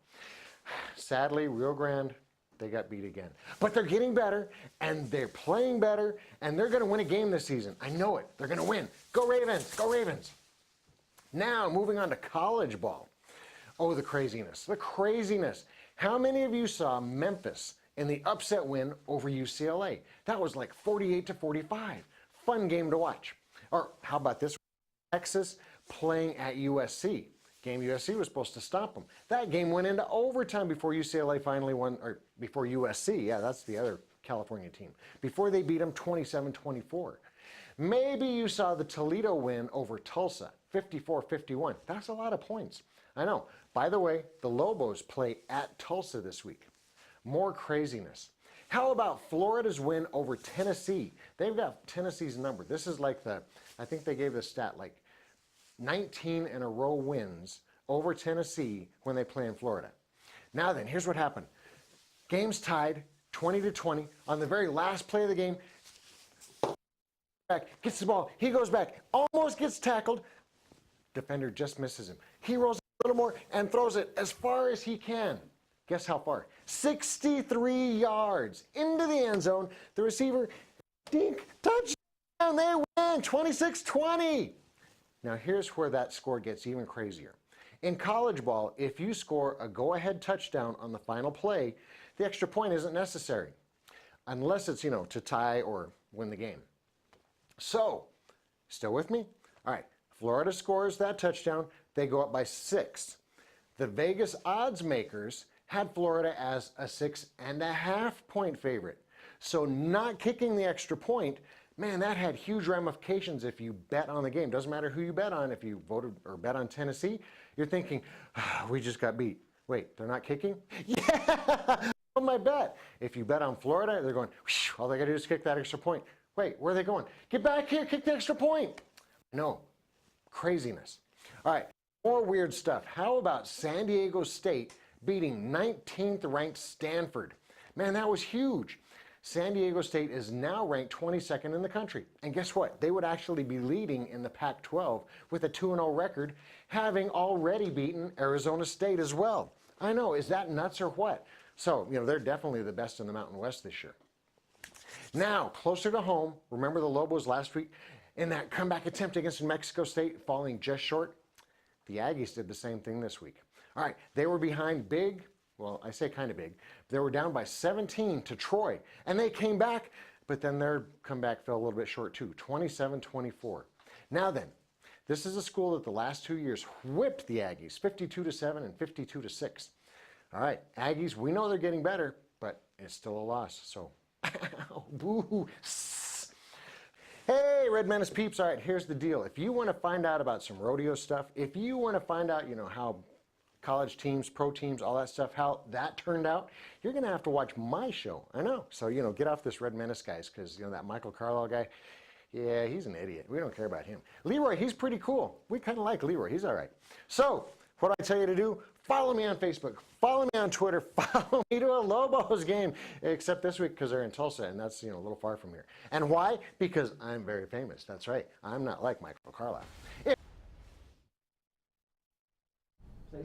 Sadly, Rio Grande, they got beat again. But they're getting better, and they're playing better, and they're going to win a game this season. I know it. They're going to win. Go Ravens, go Ravens. Now, moving on to college ball. Oh, the craziness, the craziness. How many of you saw Memphis in the upset win over UCLA? That was like 48-45. Fun game to watch. Or how about this? Texas playing at USC. Game USC was supposed to stop them. That game went into overtime before UCLA finally won, or before USC, yeah, that's the other California team, before they beat them 27-24. Maybe you saw the Toledo win over Tulsa, 54-51. That's a lot of points. I know. By the way, the Lobos play at Tulsa this week. More craziness. How about Florida's win over Tennessee? They've got Tennessee's number. This is like I think they gave the stat like 19 in a row wins over Tennessee when they play in Florida. Now then, here's what happened. Game's tied 20-20. On the very last play of the game, back, gets the ball, he goes back, almost gets tackled. Defender just misses him. He rolls a little more and throws it as far as he can. Guess how far? 63 yards into the end zone. The receiver, dink, touchdown, they win 26-20. Now here's where that score gets even crazier. In college ball, if you score a go-ahead touchdown on the final play, the extra point isn't necessary. Unless it's, to tie or win the game. So, still with me? All right, Florida scores that touchdown. They go up by 6. The Vegas odds makers had Florida as a 6.5 point favorite. So not kicking the extra point, man, that had huge ramifications if you bet on the game. Doesn't matter who you bet on. If you voted or bet on Tennessee, you're thinking, we just got beat. Wait, they're not kicking? Yeah! I bet. If you bet on Florida, they're going, whoosh, all they got to do is kick that extra point. Wait, where are they going? Get back here, kick the extra point. No, craziness. All right, more weird stuff. How about San Diego State beating 19th ranked Stanford? Man, that was huge. San Diego State is now ranked 22nd in the country. And guess what? They would actually be leading in the Pac-12 with a 2-0 record, having already beaten Arizona State as well. I know, is that nuts or what? So, they're definitely the best in the Mountain West this year. Now, closer to home, remember the Lobos last week in that comeback attempt against New Mexico State, falling just short? The Aggies did the same thing this week. All right, they were behind big. Well, I say kind of big. They were down by 17 to Troy, and they came back, but then their comeback fell a little bit short too, 27-24. Now then, this is a school that the last 2 years whipped the Aggies, 52-7 and 52-6. All right, Aggies, we know they're getting better, but it's still a loss, so boo. Hey, Red Menace peeps, all right, here's the deal. If you want to find out about some rodeo stuff, if you want to find out, how college teams, pro teams, all that stuff, how that turned out, you're going to have to watch my show. I know. So, get off this Red Menace, guys, because, that Michael Carlisle guy, yeah, he's an idiot. We don't care about him. Leroy, he's pretty cool. We kind of like Leroy. He's all right. So, what I tell you to do, follow me on Facebook, follow me on Twitter, follow me to a Lobos game, except this week because they're in Tulsa, and that's, a little far from here. And why? Because I'm very famous. That's right. I'm not like Michael Carlisle.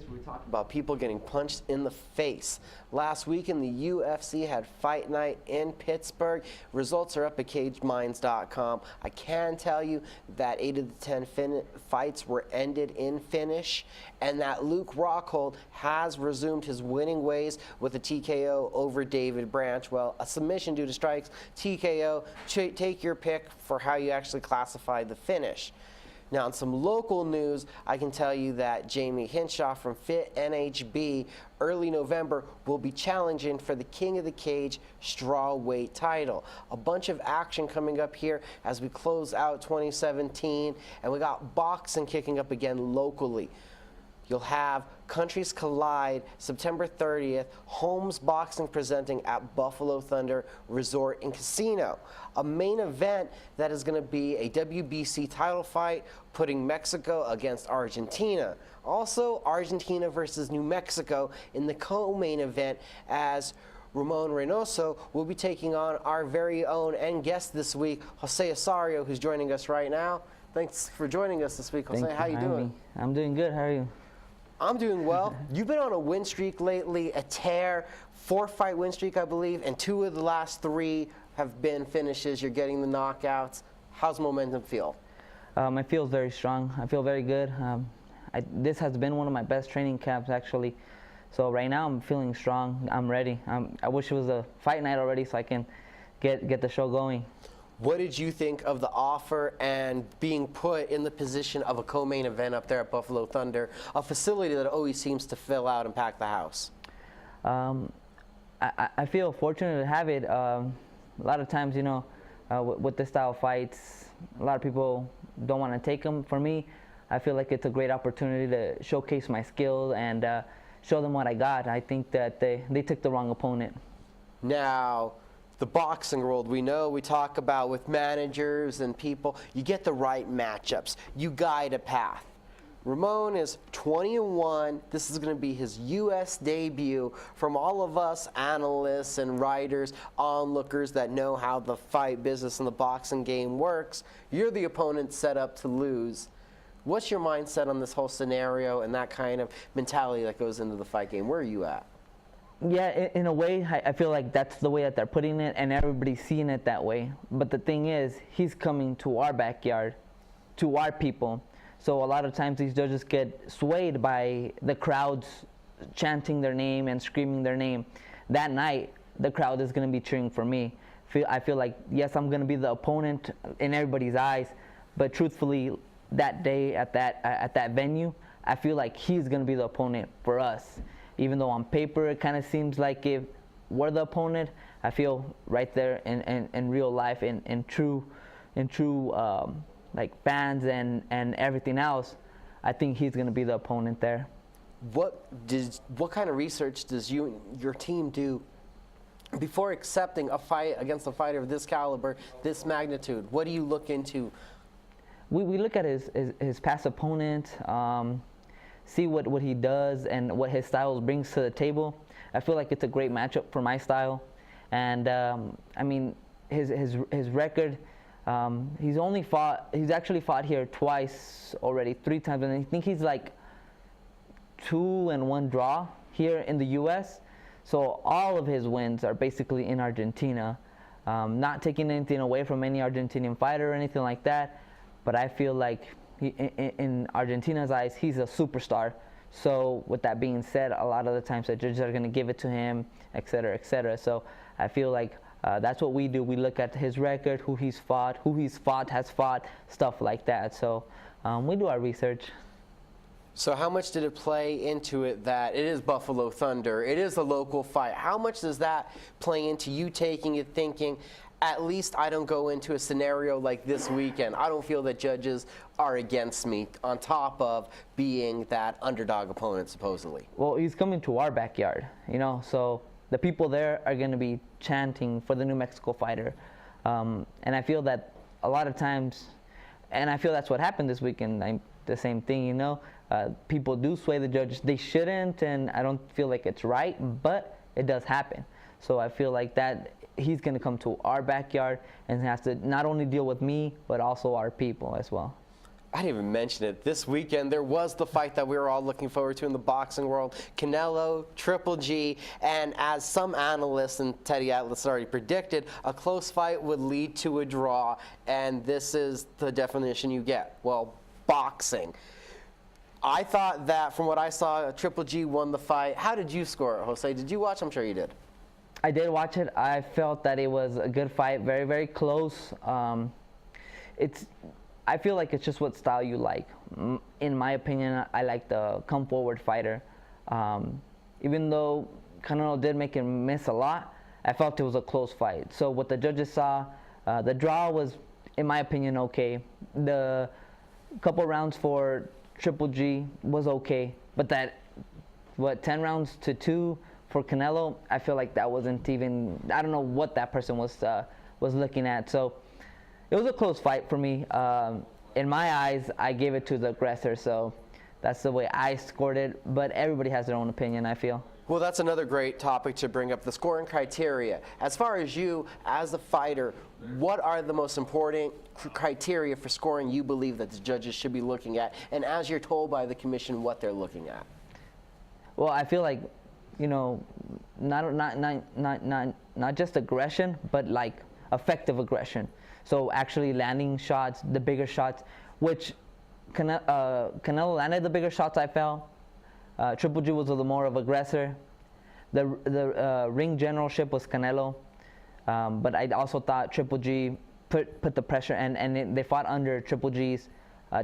We talked about people getting punched in the face. Last weekend, the UFC had Fight Night in Pittsburgh. Results are up at cageminds.com. I can tell you that 8 of the 10 fights were ended in finish, and that Luke Rockhold has resumed his winning ways with a TKO over David Branch. Well, a submission due to strikes, TKO. Take your pick for how you actually classify the finish. Now, in some local news, I can tell you that Jamie Hinshaw from Fit NHB early November will be challenging for the King of the Cage strawweight title. A bunch of action coming up here as we close out 2017, and we got boxing kicking up again locally. You'll have Countries Collide September 30th, Holmes Boxing presenting at Buffalo Thunder Resort and Casino. A main event that is going to be a WBC title fight, putting Mexico against Argentina. Also, Argentina versus New Mexico in the co-main event, as Ramon Reynoso will be taking on our very own and guest this week, Jose Osorio, who's joining us right now. Thanks for joining us this week, Jose. How you doing? I'm doing good. How are you? I'm doing well. You've been on a win streak lately, a tear, 4-fight win streak, I believe, and 2 of the last 3 have been finishes. You're getting the knockouts. How's momentum feel? It feels very strong. I feel very good. This has been one of my best training camps, actually. So right now I'm feeling strong. I'm ready. I wish it was a fight night already so I can get the show going. What did you think of the offer and being put in the position of a co-main event up there at Buffalo Thunder, a facility that always seems to fill out and pack the house? I feel fortunate to have it. A lot of times, with this style of fights, a lot of people don't want to take them. For me, I feel like it's a great opportunity to showcase my skills and show them what I got. I think that they took the wrong opponent. Now, the boxing world, we talk about with managers and people, you get the right matchups, you guide a path. Ramon is 20-1. This is going to be his U.S. debut. From all of us analysts and writers, onlookers that know how the fight business and the boxing game works, you're the opponent set up to lose. What's your mindset on this whole scenario and that kind of mentality that goes into the fight game? Where are you at? Yeah, in a way, I feel like that's the way that they're putting it, and everybody's seeing it that way. But the thing is, he's coming to our backyard, to our people. So a lot of times these judges get swayed by the crowds chanting their name and screaming their name. That night, the crowd is going to be cheering for me. I feel like, yes, I'm going to be the opponent in everybody's eyes, but truthfully, that day at that venue, I feel like he's going to be the opponent for us. Even though on paper it kind of seems like if we're the opponent, I feel right there in real life, in true like fans and everything else, I think he's going to be the opponent there. What kind of research does your team do before accepting a fight against a fighter of this caliber, this magnitude, what do you look into? We look at his past opponent, see what he does and what his style brings to the table. I feel like it's a great matchup for my style, and I mean his record. He's actually fought here twice already, 3 times, and I think he's like 2-1 draw here in the U.S. So all of his wins are basically in Argentina. Not taking anything away from any Argentinian fighter or anything like that, but I feel like in Argentina's eyes, he's a superstar. So with that being said, a lot of the times the judges are going to give it to him, et cetera, et cetera. So I feel like that's what we do. We look at his record, who he's fought, has fought, stuff like that. So we do our research. So how much did it play into it that it is Buffalo Thunder, it is a local fight? How much does that play into you taking it, thinking, at least I don't go into a scenario like this weekend. I don't feel that judges are against me, on top of being that underdog opponent, supposedly? Well, he's coming to our backyard, you know, so the people there are going to be chanting for the New Mexico fighter. And I feel that a lot of times, and I feel that's what happened this weekend, the same thing, you know. People do sway the judges. They shouldn't, and I don't feel like it's right, but it does happen. So I feel like that he's going to come to our backyard and has to not only deal with me, but also our people as well. I didn't even mention it. This weekend, there was the fight that we were all looking forward to in the boxing world. Canelo, Triple G, and as some analysts and Teddy Atlas already predicted, a close fight would lead to a draw, and this is the definition you get. Well, boxing. I thought that from what I saw, Triple G won the fight. How did you score it, Jose? Did you watch? I'm sure you did. I did watch it. I felt that it was a good fight, very, very close. I feel like it's just what style you like. In my opinion, I like the come forward fighter. Even though Canelo did make him miss a lot, I felt it was a close fight. So what the judges saw, the draw was, in my opinion, okay. The couple rounds for Triple G was okay, but that, 10 rounds to 2 for Canelo, I feel like that wasn't even, I don't know what that person was looking at. So it was a close fight for me. In my eyes, I gave it to the aggressor, so that's the way I scored it, but everybody has their own opinion, I feel. Well, that's another great topic to bring up, the scoring criteria. As far as you, as a fighter, what are the most important criteria for scoring you believe that the judges should be looking at, and as you're told by the commission, what they're looking at? Well, I feel like, you know, not just aggression, but like effective aggression. So actually landing shots, the bigger shots, which Canelo landed the bigger shots, I felt. Triple G was a little more of aggressor. The ring generalship was Canelo, but I also thought Triple G put the pressure, and they fought under Triple G's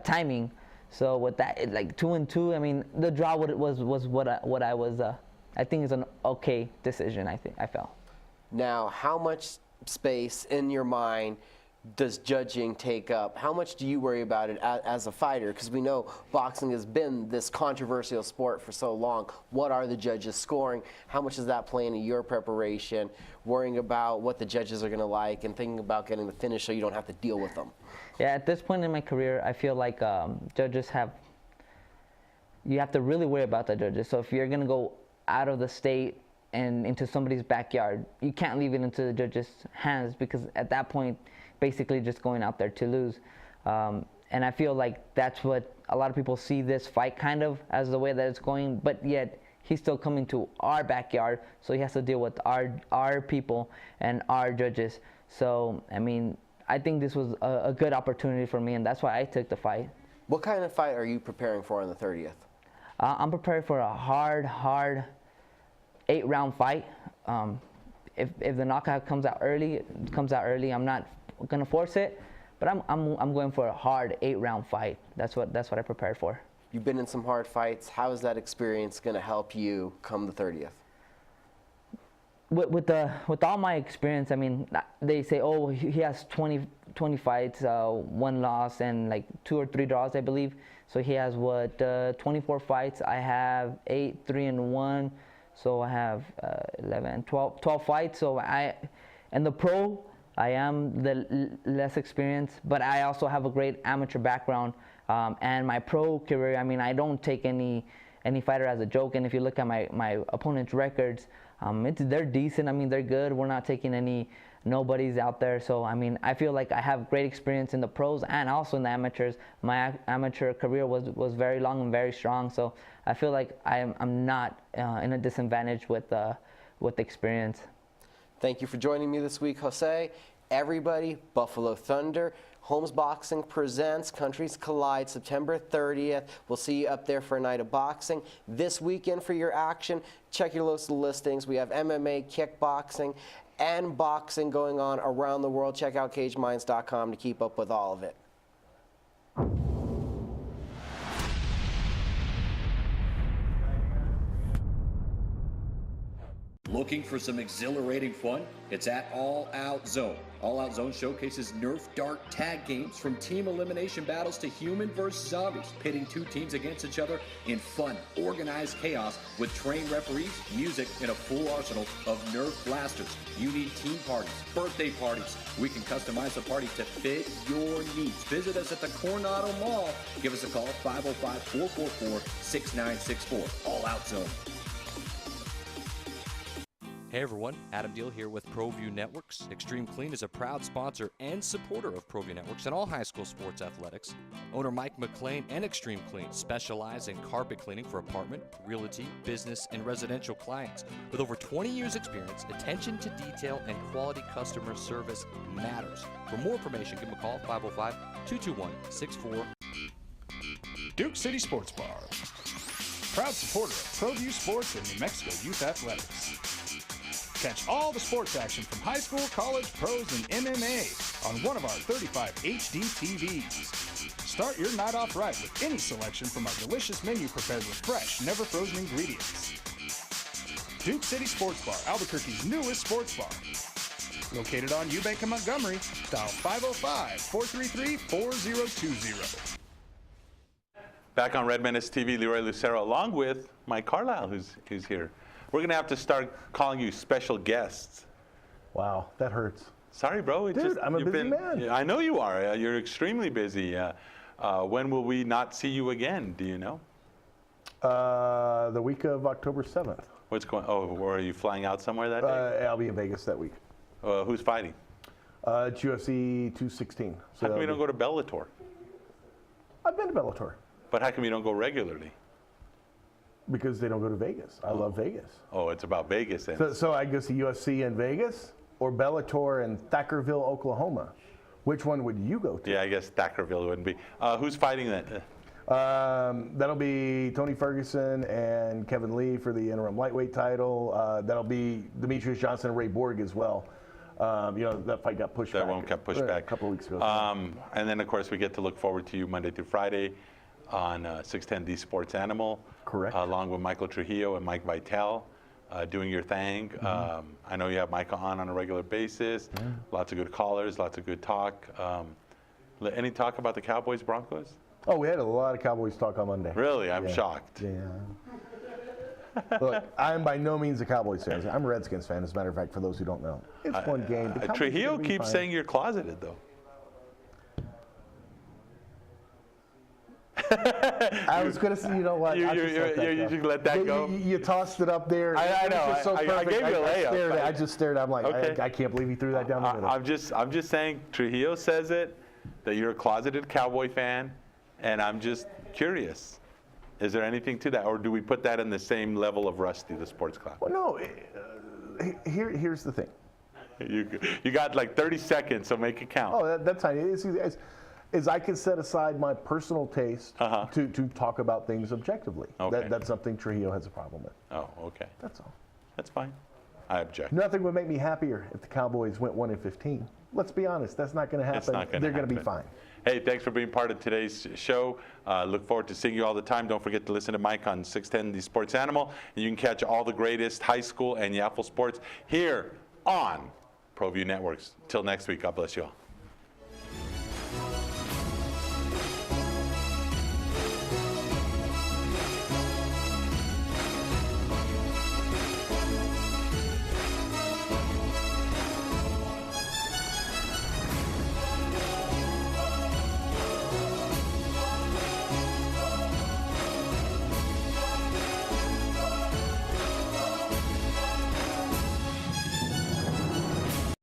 timing. So with that, like 2-2, I mean, the draw was what I was. I think is an okay decision. I felt. Now, how much space in your mind does judging take up? How much do you worry about it as a fighter? Because we know boxing has been this controversial sport for so long. What are the judges scoring? How much does that play into your preparation, worrying about what the judges are going to like, and thinking about getting the finish so you don't have to deal with them? Yeah, at this point in my career, I feel like judges you have to really worry about the judges. So if you're going to go out of the state and into somebody's backyard, you can't leave it into the judges' hands, because at that point, basically just going out there to lose. And I feel like that's what a lot of people see this fight kind of as the way that it's going, but yet he's still coming to our backyard, so he has to deal with our people and our judges. So, I mean, I think this was a good opportunity for me, and that's why I took the fight. What kind of fight are you preparing for on the 30th? I'm prepared for a hard 8-round fight. If the knockout comes out early, it comes out early. I'm not gonna force it, but I'm going for a hard 8-round fight. That's what I prepared for. You've been in some hard fights. How is that experience gonna help you come the 30th? With all my experience, I mean, they say, oh, he has 20 fights, 1 loss, and like 2 or 3 draws, I believe. So he has 24 fights. I have 8, 3-1. So I have 12 fights. So in the pro, I am the less experienced, but I also have a great amateur background. And my pro career, I mean, I don't take any fighter as a joke. And if you look at my opponent's records, they're decent. I mean, they're good. We're not taking any nobodies out there. So, I mean, I feel like I have great experience in the pros and also in the amateurs. My amateur career was very long and very strong. So I feel like I'm not in a disadvantage with experience. Thank you for joining me this week, Jose. Everybody, Buffalo Thunder. Holmes Boxing presents Countries Collide September 30th. We'll see you up there for a night of boxing. This weekend for your action, check your local listings. We have MMA, kickboxing, and boxing going on around the world. Check out cageminds.com to keep up with all of it. Looking for some exhilarating fun? It's at All Out Zone. All Out Zone showcases Nerf Dart tag games from team elimination battles to human versus zombies, pitting two teams against each other in fun, organized chaos with trained referees, music, and a full arsenal of Nerf blasters. You need team parties, birthday parties. We can customize the party to fit your needs. Visit us at the Coronado Mall. Give us a call, 505-444-6964. All Out Zone. Hey everyone, Adam Deal here with Proview Networks. Extreme Clean is a proud sponsor and supporter of Proview Networks and all high school sports athletics. Owner Mike McLean and Extreme Clean specialize in carpet cleaning for apartment, realty, business, and residential clients. With over 20 years experience, attention to detail and quality customer service matters. For more information, give them a call, 505-221-64. Duke City Sports Bar, proud supporter of Proview Sports and New Mexico Youth Athletics. Catch all the sports action from high school, college, pros, and MMA on one of our 35 HD TVs. Start your night off right with any selection from our delicious menu prepared with fresh, never frozen ingredients. Duke City Sports Bar, Albuquerque's newest sports bar. Located on Eubank and Montgomery, dial 505-433-4020. Back on Red Menace TV, Leroy Lucero, along with Mike Carlisle, who's here. We're going to have to start calling you special guests. Wow, that hurts. Sorry, bro. Dude, I'm a busy man. Yeah, I know you are. You're extremely busy. When will we not see you again? Do you know? The week of October 7th. What's going on? Oh, are you flying out somewhere that day? I'll be in Vegas that week. Who's fighting? It's UFC 216. So how come you don't go to Bellator? I've been to Bellator. But how come you don't go regularly? Because they don't go to Vegas. I love Vegas. Oh, it's about Vegas then. So I go see UFC in Vegas or Bellator in Thackerville, Oklahoma. Which one would you go to? Yeah, I guess Thackerville wouldn't be. Who's fighting that? That'll be Tony Ferguson and Kevin Lee for the interim lightweight title. That'll be Demetrius Johnson and Ray Borg as well. That fight got pushed back. That one got pushed back. A couple of weeks ago. And then, of course, we get to look forward to you Monday through Friday on 610 Sports Animal. Correct. Along with Michael Trujillo and Mike Vitale, doing your thing. Mm-hmm. I know you have Michael on a regular basis. Yeah. Lots of good callers, lots of good talk. Any talk about the Cowboys Broncos? Oh, we had a lot of Cowboys talk on Monday. Really? I'm shocked. Yeah. Look, I'm by no means a Cowboys fan. I'm a Redskins fan, as a matter of fact, for those who don't know. It's one game. Trujillo keeps saying you're closeted, though. I was going to say, you know what? You let that go? You tossed it up there. I know. So I gave you a layup. I just stared. I'm like, okay. I can't believe he threw that down the middle. I'm just saying, Trujillo says it, that you're a closeted Cowboy fan, and I'm just curious. Is there anything to that, or do we put that in the same level of Rusty, the sports clown? Well, no. Here's the thing. You got like 30 seconds, so make it count. Oh, that's fine. Is I can set aside my personal taste to talk about things objectively. Okay. That's something Trujillo has a problem with. Oh, okay. That's all. That's fine. I object. Nothing would make me happier if the Cowboys went 1-15. Let's be honest, that's not going to happen. It's not gonna They're going to be happen. fine. Hey, thanks for being part of today's show. Look forward to seeing you all the time. Don't forget to listen to Mike on 610 The Sports Animal. And you can catch all the greatest high school and Yaffle sports here on Proview Networks. Till next week, God bless you all.